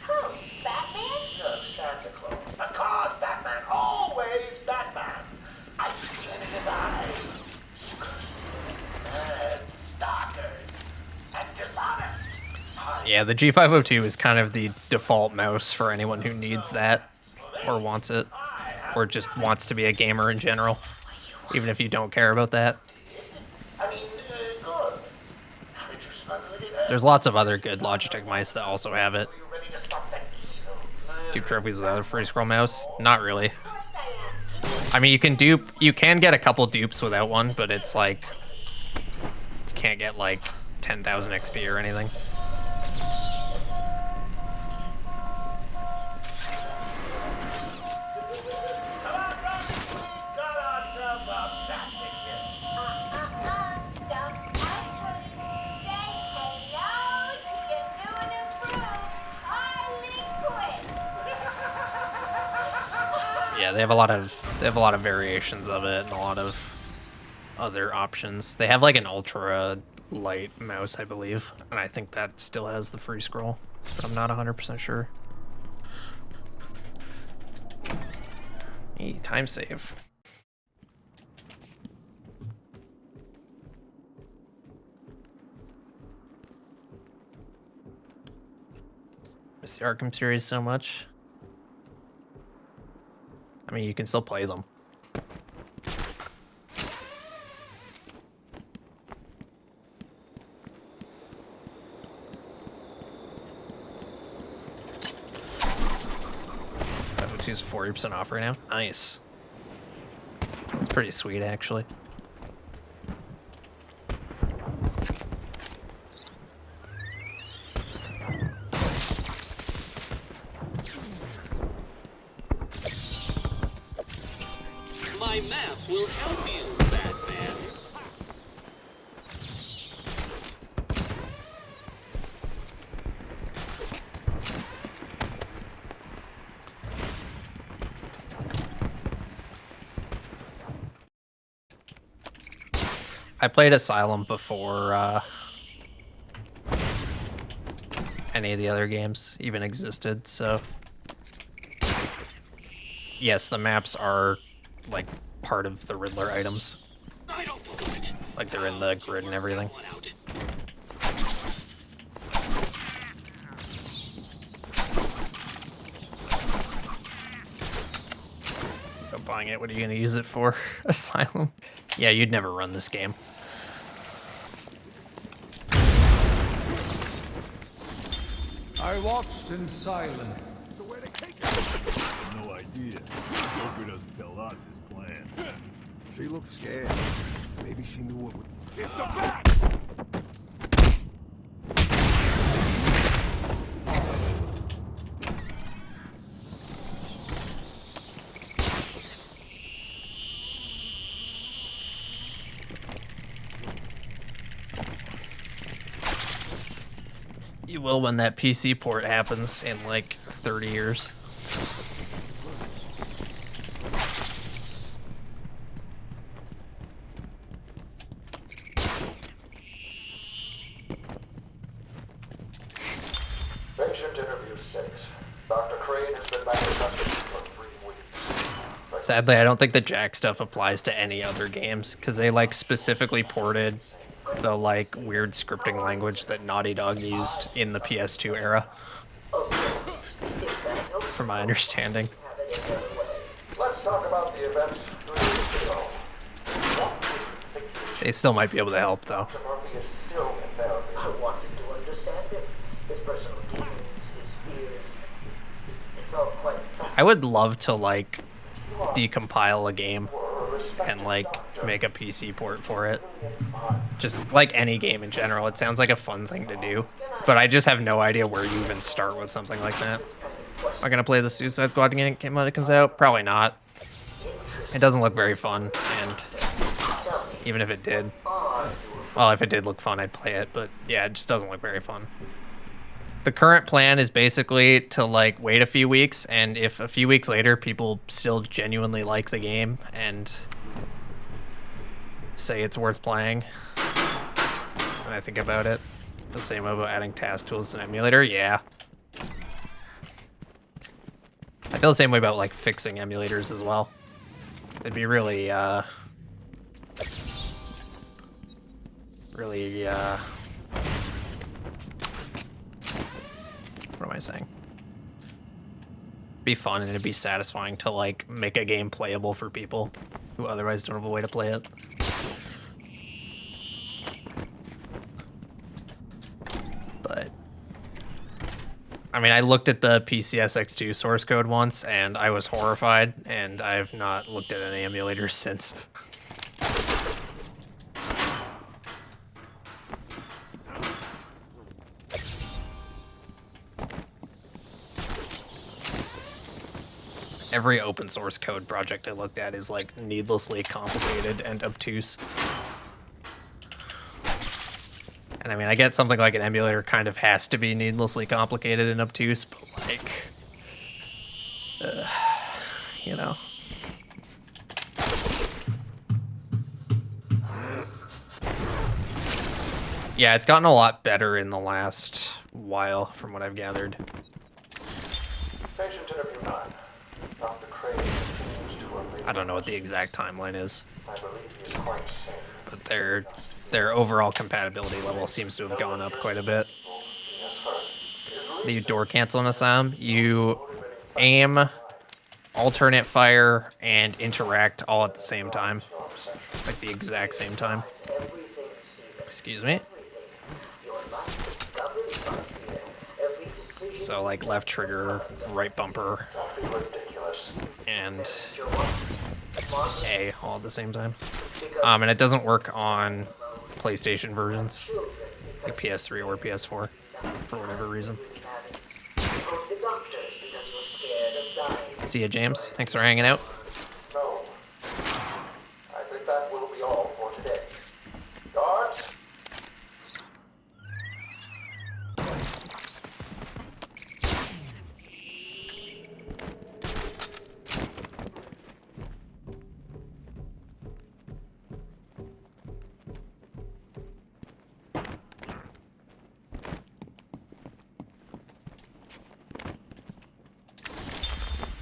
Who? Batman? No, Santa Claus. Of course, Batman. Always Batman. I've seen it in his eyes. And stalkers. And dishonest. Yeah, the G502 is kind of the default mouse for anyone who needs that, or wants it, or just wants to be a gamer in general, even if you don't care about that. I mean, good. There's lots of other good Logitech mice that also have it. Dupe trophies without a free scroll mouse? Not really. I mean, you can get a couple dupes without one, but it's like, you can't get like 10,000 XP or anything. Yeah, they have a lot of variations of it and a lot of other options. They have like an ultra light mouse, I believe, and I think that still has the free scroll, but I'm not 100% sure. Hey, time save. Miss the Arkham series so much. I mean, you can still play them. It's 40% off right now. Nice. It's pretty sweet, actually. My maps will help you, Batman. I played Asylum before any of the other games even existed, so yes, the maps are like part of the Riddler items. Like they're in the grid and everything. I'm buying it. What are you gonna use it for? Asylum? Yeah, you'd never run this game. I watched in silence. No idea. Joker doesn't tell us his plans. She looked scared. Maybe she knew what would... It's the bat! You will when that PC port happens in like 30 years. Patient interview 6. Dr. Crane has been back in custody for 3 weeks. Sadly, I don't think the Jack stuff applies to any other games because they like specifically ported the like weird scripting language that Naughty Dog used in the PS2 era. From my understanding. Let's talk about the events 3 weeks ago. They still might be able to help though. Murphy is still in therapy. I wanted to understand him. His personal demons, his fears. It's all quite fascinating. I would love to like decompile a game and like make a PC port for it. Just like any game in general. It sounds like a fun thing to do, but I just have no idea where you even start with something like that. Am I gonna play the Suicide Squad game when it comes out? Probably not. It doesn't look very fun, and even if it did, well, if it did look fun, I'd play it, but yeah, it just doesn't look very fun. The current plan is basically to like wait a few weeks, and if a few weeks later people still genuinely like the game and say it's worth playing, when I think about it, the same about adding task tools to an emulator, yeah. I feel the same way about like fixing emulators as well. It'd be really, what am I saying? Be fun and it'd be satisfying to like make a game playable for people who otherwise don't have a way to play it. But I mean, I looked at the PCSX2 source code once, and I was horrified, and I've not looked at any emulators since. Every open source code project I looked at is like needlessly complicated and obtuse. And I mean, I get something like an emulator kind of has to be needlessly complicated and obtuse, but like, you know. Yeah, it's gotten a lot better in the last while, from what I've gathered. Patient interview 9. Dr. Craig continues to remain. I don't know what the exact timeline is, I believe he is quite sane. but their overall compatibility level seems to have gone up quite a bit. The door cancel in Asylum, you aim, alternate fire, and interact all at the same time. Like the exact same time. Excuse me. So like left trigger, right bumper, and A all at the same time. And it doesn't work on PlayStation versions, like PS3 or PS4, for whatever reason. See ya, James. Thanks for hanging out. No. I think that will be all for today. Guards?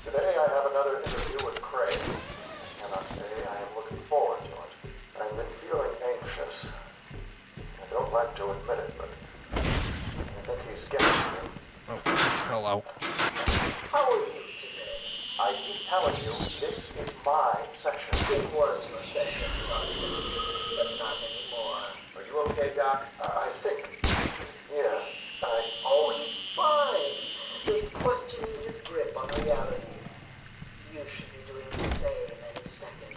Today I have another interview with Craig. I cannot say I am looking forward to it. I've been feeling anxious. I don't like to admit it, but I think he's getting me. Oh, hello. How are you today? I keep telling you, this is my section. It was your section, but not anymore. Are you okay, Doc? I think. Yes, Oh, he's fine. Just questioning his grip on reality. You should be doing the same any second.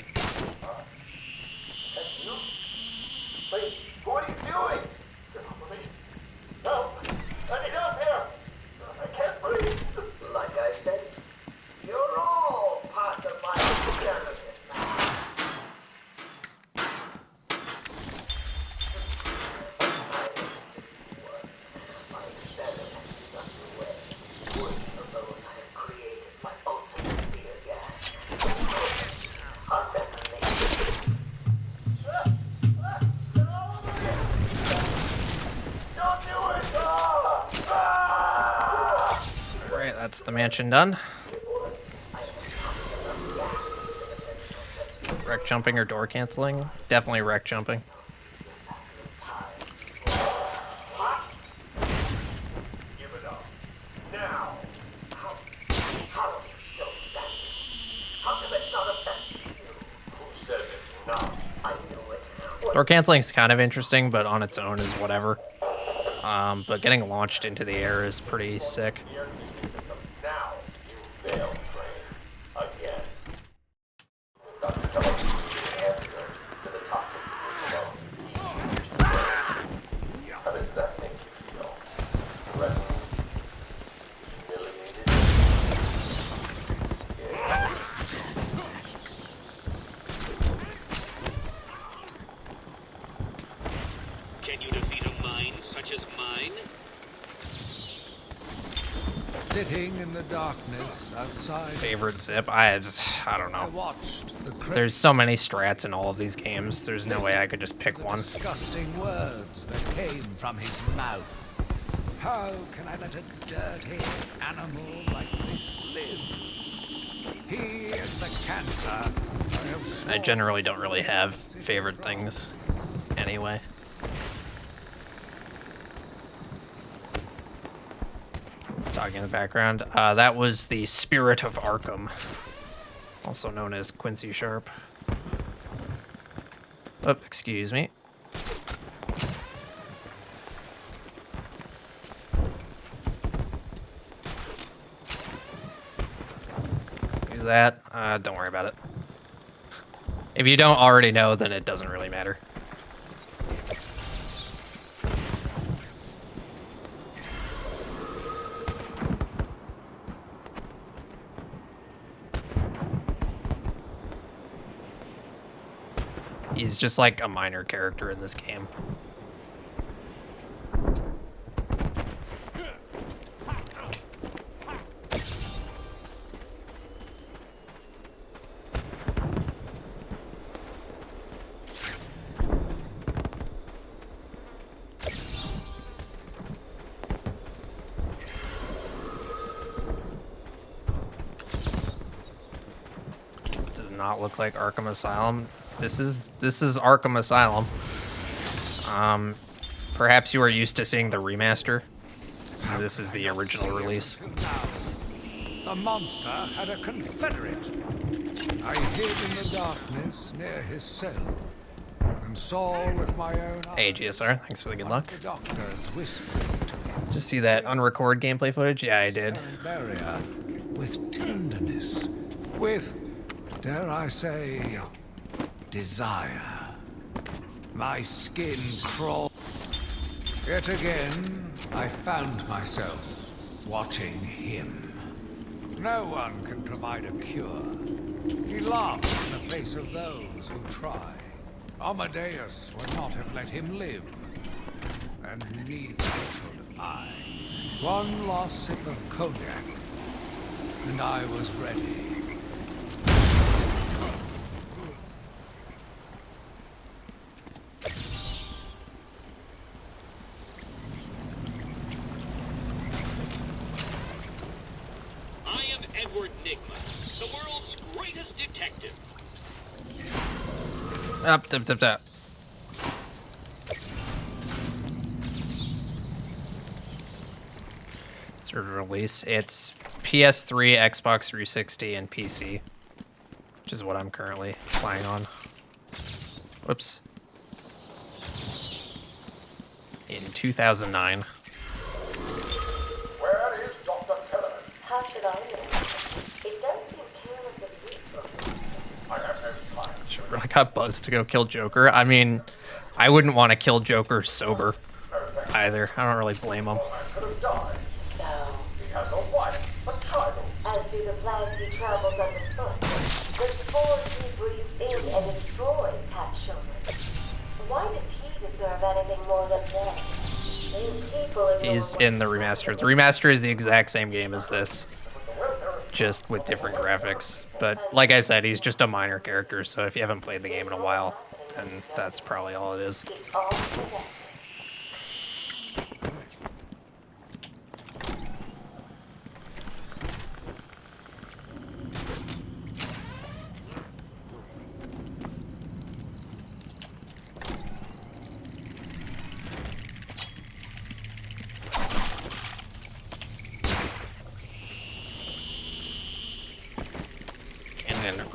That's you? Wait, what are you doing? Get off of me. No, I need help here. I can't breathe. Like I said, you're all part of my experiment now. My experiment is underway. Working alone, I have created my ultimate fear gas. Unventilated. Don't do it! Alright, that's the mansion done. Wreck jumping or door canceling? Definitely wreck jumping. Give it up. Now. How are you still standing? How come it's not affecting you? Who says it's not? I knew it. Door canceling is kind of interesting, but on its own is whatever. But getting launched into the air is pretty sick. The air conditioning system. Now. You failed, Crane. Again. Dr. Dillon, the antidote to the toxic flow. How does that make you feel? Threatened? Humiliated? Yeah. Can you defeat a mind such as mine? Sitting in the darkness outside. Favorite zip? I don't I know. watched the There's so many strats in all of these games. There's no way I could just pick one. disgusting words that came from his mouth. How can I let a dirty animal like this live? He is the cancer. I have I sworn generally don't really have favorite things anyway. Talking in the background. That was the Spirit of Arkham, also known as Quincy Sharp. Oh, excuse me. do that. Don't worry about it. If you don't already know, then it doesn't really matter. He's just like a minor character in this game. Does not look like Arkham Asylum. This is Arkham Asylum. Perhaps you are used to seeing the remaster. This is the original release. The monster had a confederate. I hid in the darkness near his cell and saw with my own eyes. Hey GSR, thanks for the good luck. The doctors whispered to me. Just see that unrecord gameplay footage? Yeah, I did. Barrier with tenderness, with, dare I say, desire. My skin crawled. Yet again, I found myself watching him. No one can provide a cure. He laughs in the face of those who try. Amadeus would not have let him live. And neither should I. One last sip of cognac, and I was ready. The world's greatest detective. Up, tap, tap, tap. Sort of release. It's PS3, Xbox 360, and PC, which is what I'm currently playing on. Whoops. In 2009. Where is Dr. Keller? How should I know? It does seem careless of you, Doctor. I have no time. Sure, I got buzzed to go kill Joker. I mean, I wouldn't want to kill Joker sober either. I don't really blame him. Could have died. So, He has a wife, a child. as do the planes he travels underfoot, the spores he breathes in and destroys have children. Why does he deserve anything more than that? He's in the remaster. The remaster is the exact same game as this, just with different graphics. But like I said, he's just a minor character, so if you haven't played the game in a while, then that's probably all it is.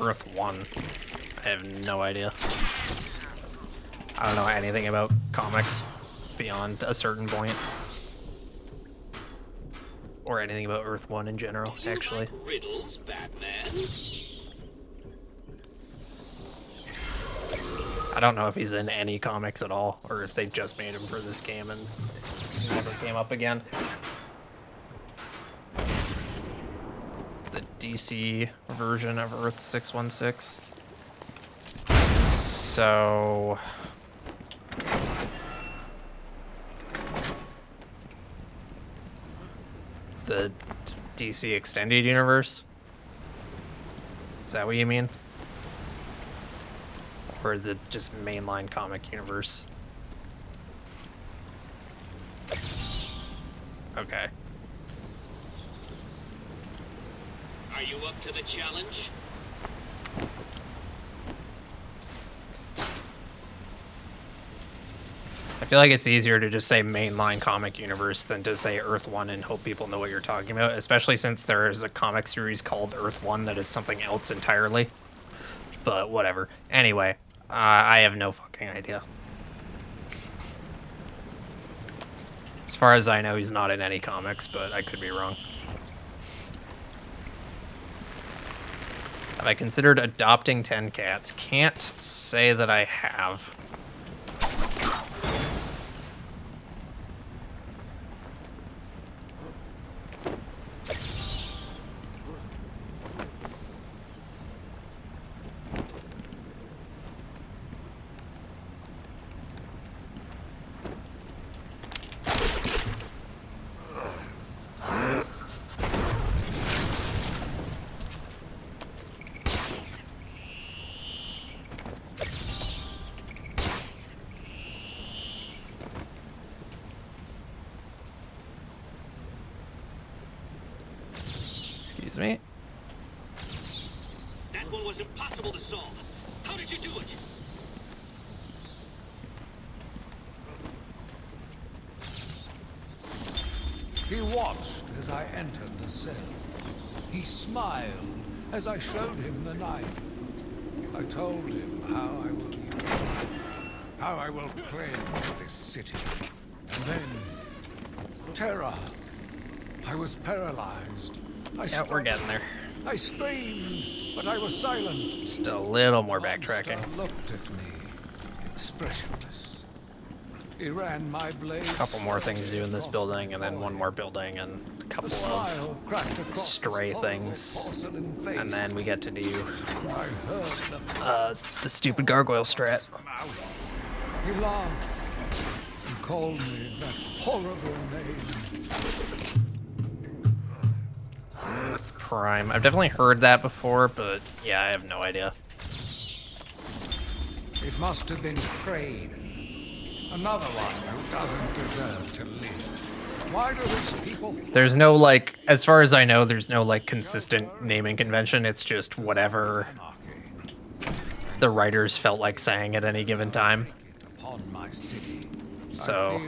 Earth 1. I have no idea. I don't know anything about comics beyond a certain point. Or anything about Earth 1 in general, actually. Like riddles, Batman? I don't know if he's in any comics at all, or if they just made him for this game and he never came up again. The DC version of Earth 616. So the DC Extended Universe? Is that what you mean? Or is it just mainline comic universe? Okay. Are you up to the challenge? I feel like it's easier to just say mainline comic universe than to say Earth 1 and hope people know what you're talking about, especially since there is a comic series called Earth 1 that is something else entirely. But whatever. Anyway, I have no fucking idea. As far as I know, he's not in any comics, but I could be wrong. Have I considered adopting 10 cats? Can't say that I have. Excuse me. That one was impossible to solve. How did you do it? He watched as I entered the cell. He smiled as I showed him the knife. I told him how I will use it, how I will cleanse this city. And then, terror. I was paralyzed. Yeah, we're getting there. I screamed, but I was silent. Just a little more backtracking. Monster looked at me, expressionless. He ran my blade. A couple more things to do in this building, and then one more building, and a couple of stray things. And then we get to do the stupid gargoyle strat. He laughed and called me that horrible name. Prime. I've definitely heard that before, but yeah, I have no idea. It must have been Crane. Another one who doesn't deserve to live. Why do these people... There's no, like, as far as I know, there's no, like, consistent naming convention. It's just whatever the writers felt like saying at any given time. So,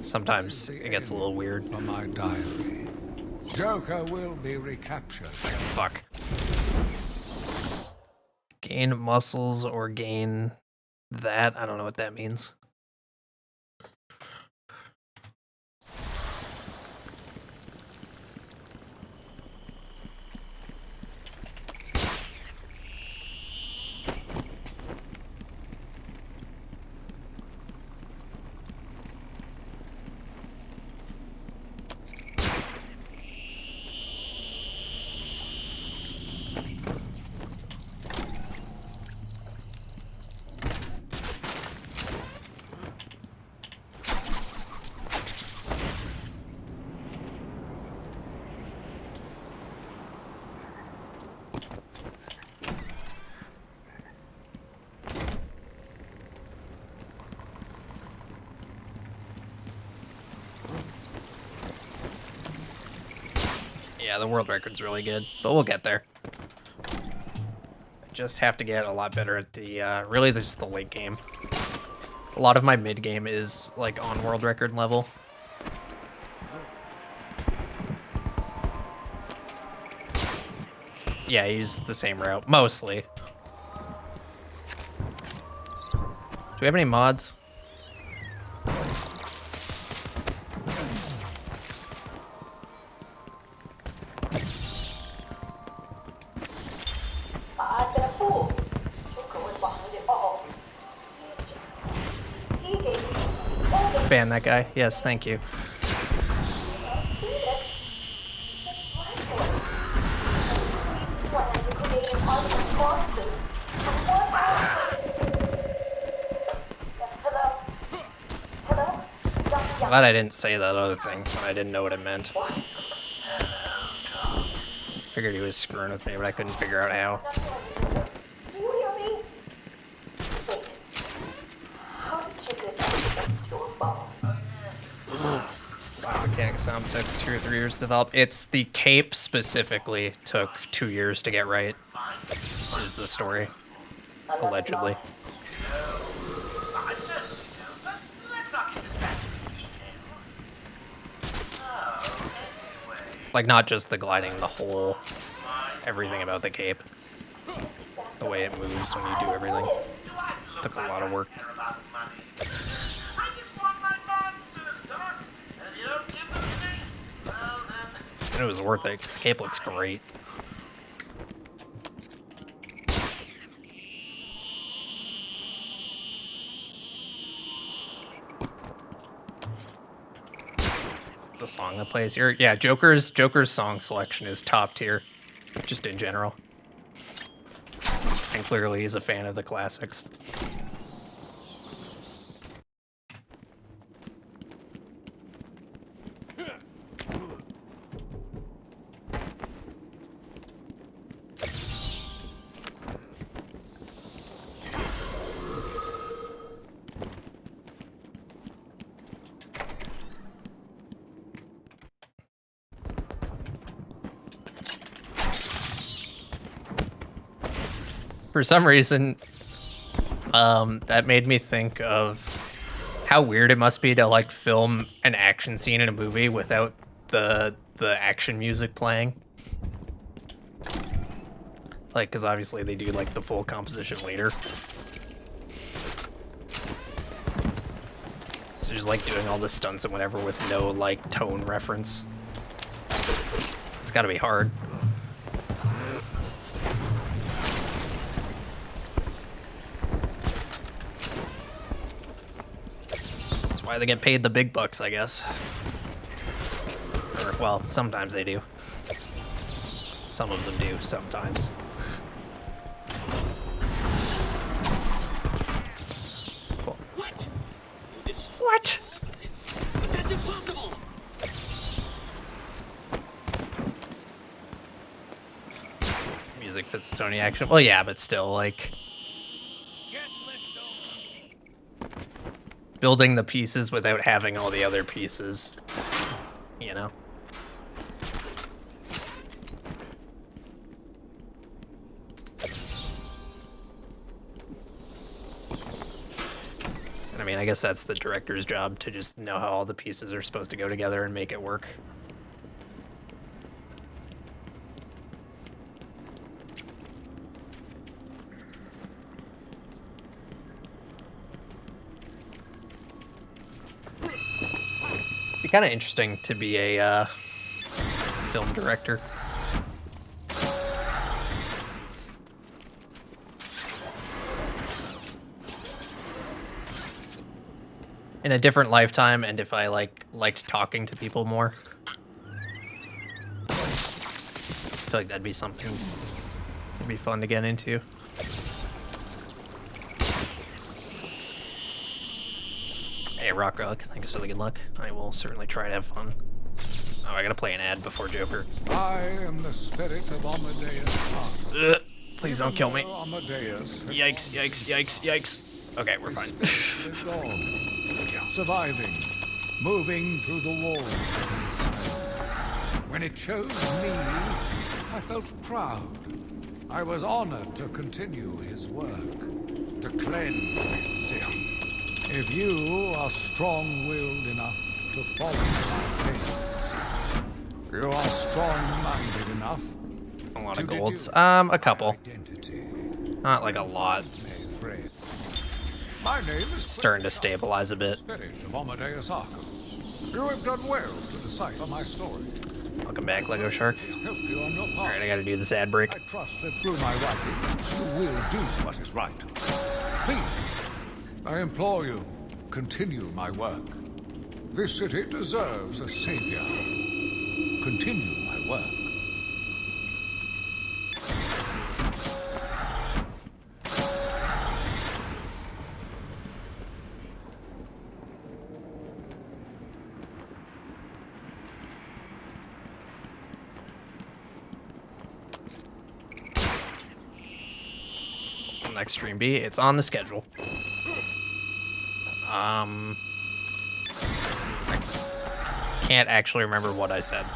sometimes it gets a little weird. For my diary. Joker will be recaptured. Fuck. Gain muscles or gain that? I don't know what that means. Yeah, the world record's really good, but we'll get there. I just have to get a lot better at the, really just the late game. A lot of my mid game is, like, on world record level. Yeah, I use the same route, mostly. Do we have any mods? Ban that guy. Yes, thank you. Glad I didn't say that other thing when I didn't know what it meant. Figured he was screwing with me, but I couldn't figure out how. Do you hear me? Wait. How did you get to a ball? Wow, Mechanic Asylum took 2 or 3 years to develop. It's the cape specifically took 2 years to get right, is the story, allegedly. Like, not just the gliding, the whole, everything about the cape. The way it moves when you do everything. Took a lot of work. And it was worth it, because the cape looks great. the song that plays here. Yeah, Joker's song selection is top tier, just in general. And clearly he's a fan of the classics. For some reason, that made me think of how weird it must be to like film an action scene in a movie without the action music playing. Like, because obviously they do like the full composition later. So just like doing all the stunts and whatever with no like tone reference. It's gotta be hard. That's why they get paid the big bucks, I guess. Or, well, sometimes they do. Some of them do, sometimes. Cool. What? But that's impossible! Music fits Tony action. Well, yeah, but still, like... building the pieces without having all the other pieces, you know? And I mean, I guess that's the director's job, to just know how all the pieces are supposed to go together and make it work. Be kind of interesting to be a film director. In a different lifetime, and if I liked talking to people more. I feel like that'd be something that'd be fun to get into. Hey, Rock Relic, thanks for the good luck. I will certainly try to have fun. Oh, I gotta play an ad before Joker. I am the spirit of Amadeus. Please don't kill me. Amadeus. Yikes, yikes, yikes, yikes. Okay, we're fine. Surviving, moving through the walls. When it chose me, I felt proud. I was honored to continue his work, to cleanse this city. If you are strong-willed enough to follow my faith, you are strong-minded enough. A lot of golds. A couple. Not like a lot. My name is starting to stabilize a bit. Spirit of Amadeus Arkham. You have done well to decipher my story. Welcome back, Lego Shark. Alright, I gotta do this ad break. I trust that through my writing, you will do what is right. Please, I implore you, continue my work. This city deserves a savior. Continue my work. Next stream B, it's on the schedule. Can't actually remember what I said.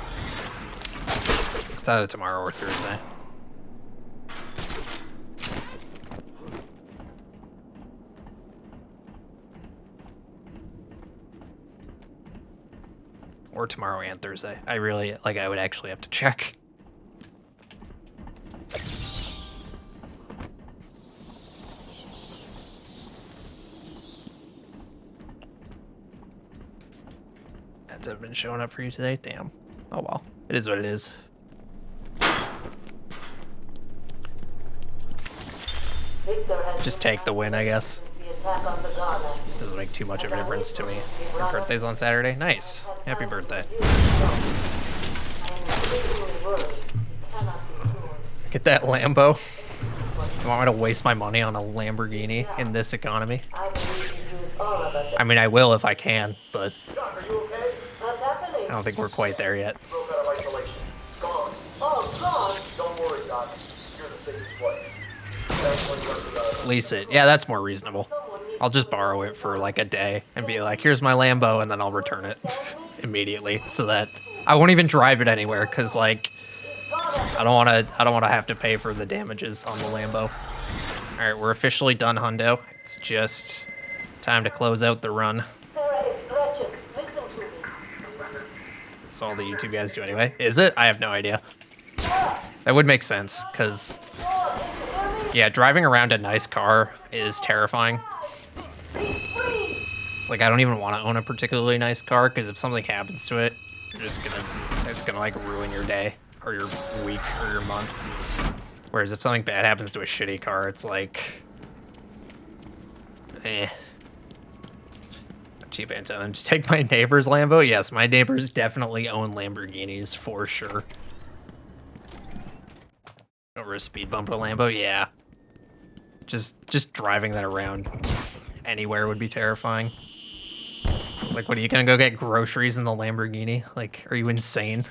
It's either tomorrow or Thursday. Or tomorrow and Thursday. I would actually have to check. Have been showing up for you today? Damn. Oh well. It is what it is. Just take the win, I guess. attack on the guard last week. Doesn't make too much of a difference to me. Your birthday's on Saturday? Nice. Happy birthday. Get that Lambo. You want me to waste my money on a Lamborghini in this economy? I mean, I will if I can, but I don't think we're quite there yet. Don't worry, Doc. You're the safest place. Lease it. Yeah, that's more reasonable. I'll just borrow it for like a day and be like, here's my Lambo, and then I'll return it immediately so that I won't even drive it anywhere because like I don't want to have to pay for the damages on the Lambo. All right, we're officially done, hundo. It's just time to close out the run. Sarah, it's Gretchen. Listen to me. That's all the YouTube guys do anyway. Is it? I have no idea. That would make sense, because, yeah, driving around a nice car is terrifying. Like, I don't even want to own a particularly nice car, because if something happens to it, it's gonna, like, ruin your day, or your week, or your month. Whereas if something bad happens to a shitty car, it's like, cheap antenna. Just take my neighbor's Lambo? Yes, my neighbors definitely own Lamborghinis, for sure. Over a speed bump at a Lambo? Yeah. Just driving that around anywhere would be terrifying. Like, what, are you gonna go get groceries in the Lamborghini? Like, are you insane?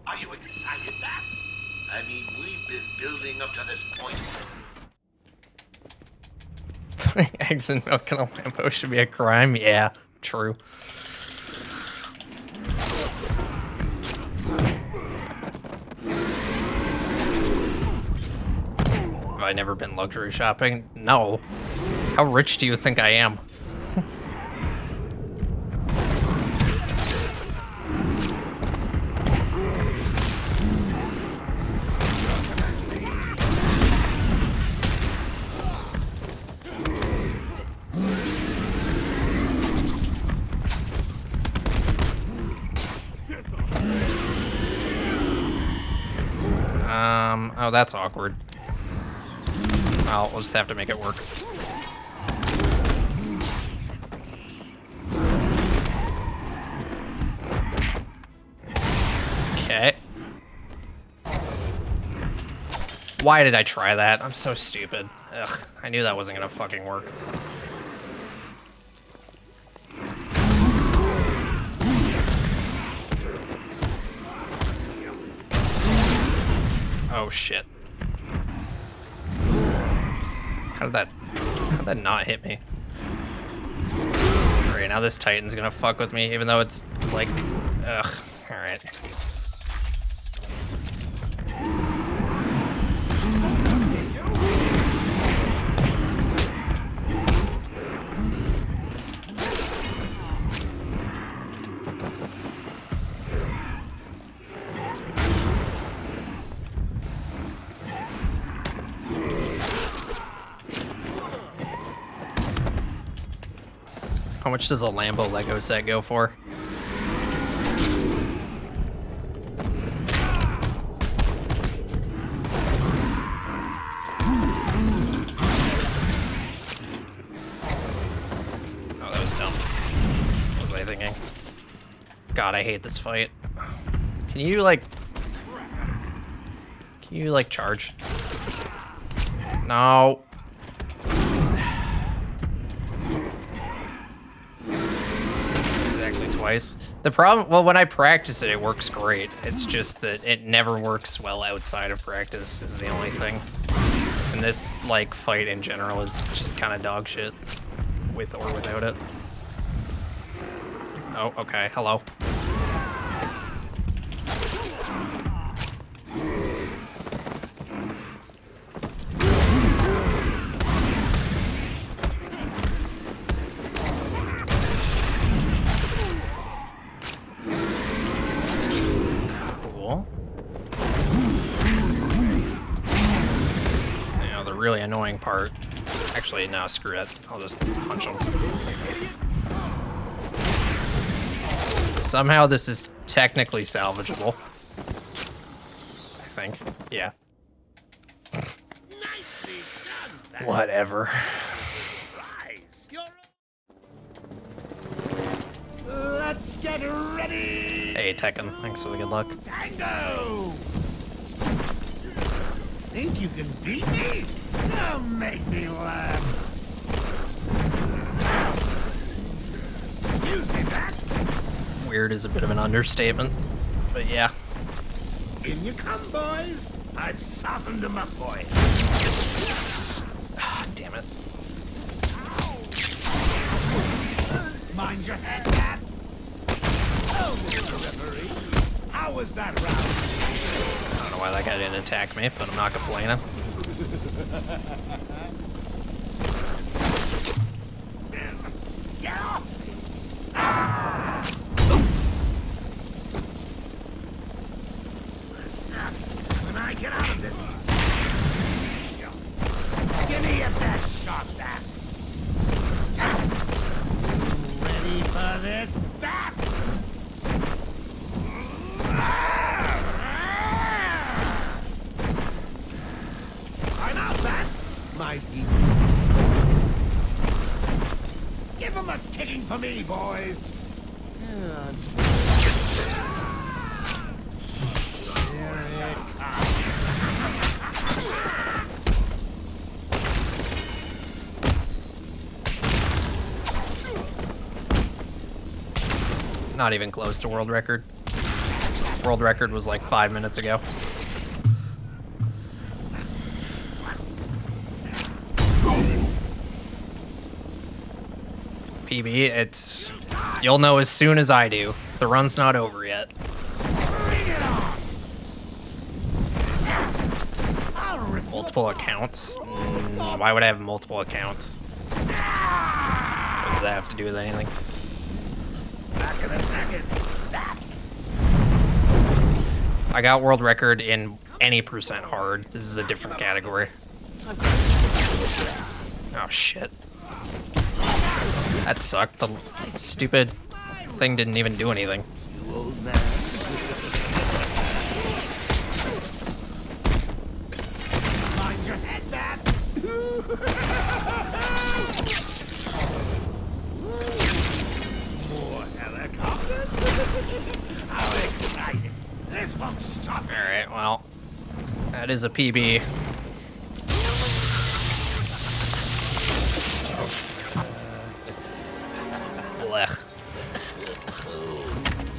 Are you excited, Bats? I mean, we've been building up to this point. Eggs and milk in a Lambo should be a crime? Yeah, true. Have I never been luxury shopping? No. How rich do you think I am? Oh, that's awkward. Well, we'll just have to make it work. Okay. Why did I try that? I'm so stupid. Ugh, I knew that wasn't gonna fucking work. Oh shit. How did that not hit me? Alright, now this Titan's gonna fuck with me, even though it's like, ugh, alright. How much does a Lambo Lego set go for? Oh, that was dumb. What was I thinking? God, I hate this fight. Can you, like, charge? No. Twice. The problem, well, when I practice it, it works great. It's just that it never works well outside of practice is the only thing. And this, like, fight in general is just kind of dog shit, with or without it. Oh, okay, hello. Really annoying part. Actually, no, screw it. I'll just punch him. Somehow this is technically salvageable. I think. Yeah. Nicely done. Whatever. Let's get ready. Hey, Tekken. Thanks for the good luck. Tango. Think you can beat me? Don't make me laugh. Excuse me, bats. Weird is a bit of an understatement, but yeah. In you come, boys. I've softened them up for you. Ah, damn it. Mind your head, bats. Oh, Mr. Referee. How was that round? I don't know why that guy didn't attack me, but I'm not complaining. Get off! Ah! When I get out of this, give me your best shot, bats. Ready for this, bats? I'm out, bats. My people. Give them a kicking for me, boys. Here it comes. Not even close to world record. World record was like 5 minutes ago. PB, it's... You'll know as soon as I do. The run's not over yet. Multiple accounts? Why would I have multiple accounts? What does that have to do with anything? Back in a second. That's... I got world record in any percent hard. This is a different category. Oh shit. That sucked. The stupid thing didn't even do anything. You old man. Mind your head, bat. More helicopters? How exciting. This won't stop. Alright, well. That is a PB. Blech.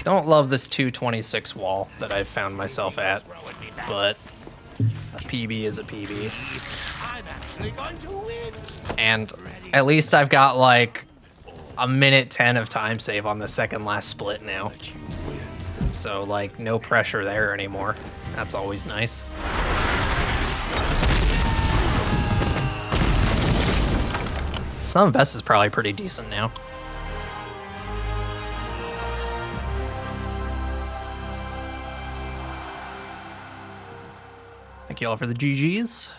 Don't love this 226 wall that I've found myself at, but a PB is a PB. I'm actually going to win. And at least I've got like a minute 10 of time save on the second last split now. So like no pressure there anymore. That's always nice. Some of best is probably pretty decent now. Thank you all for the GGs.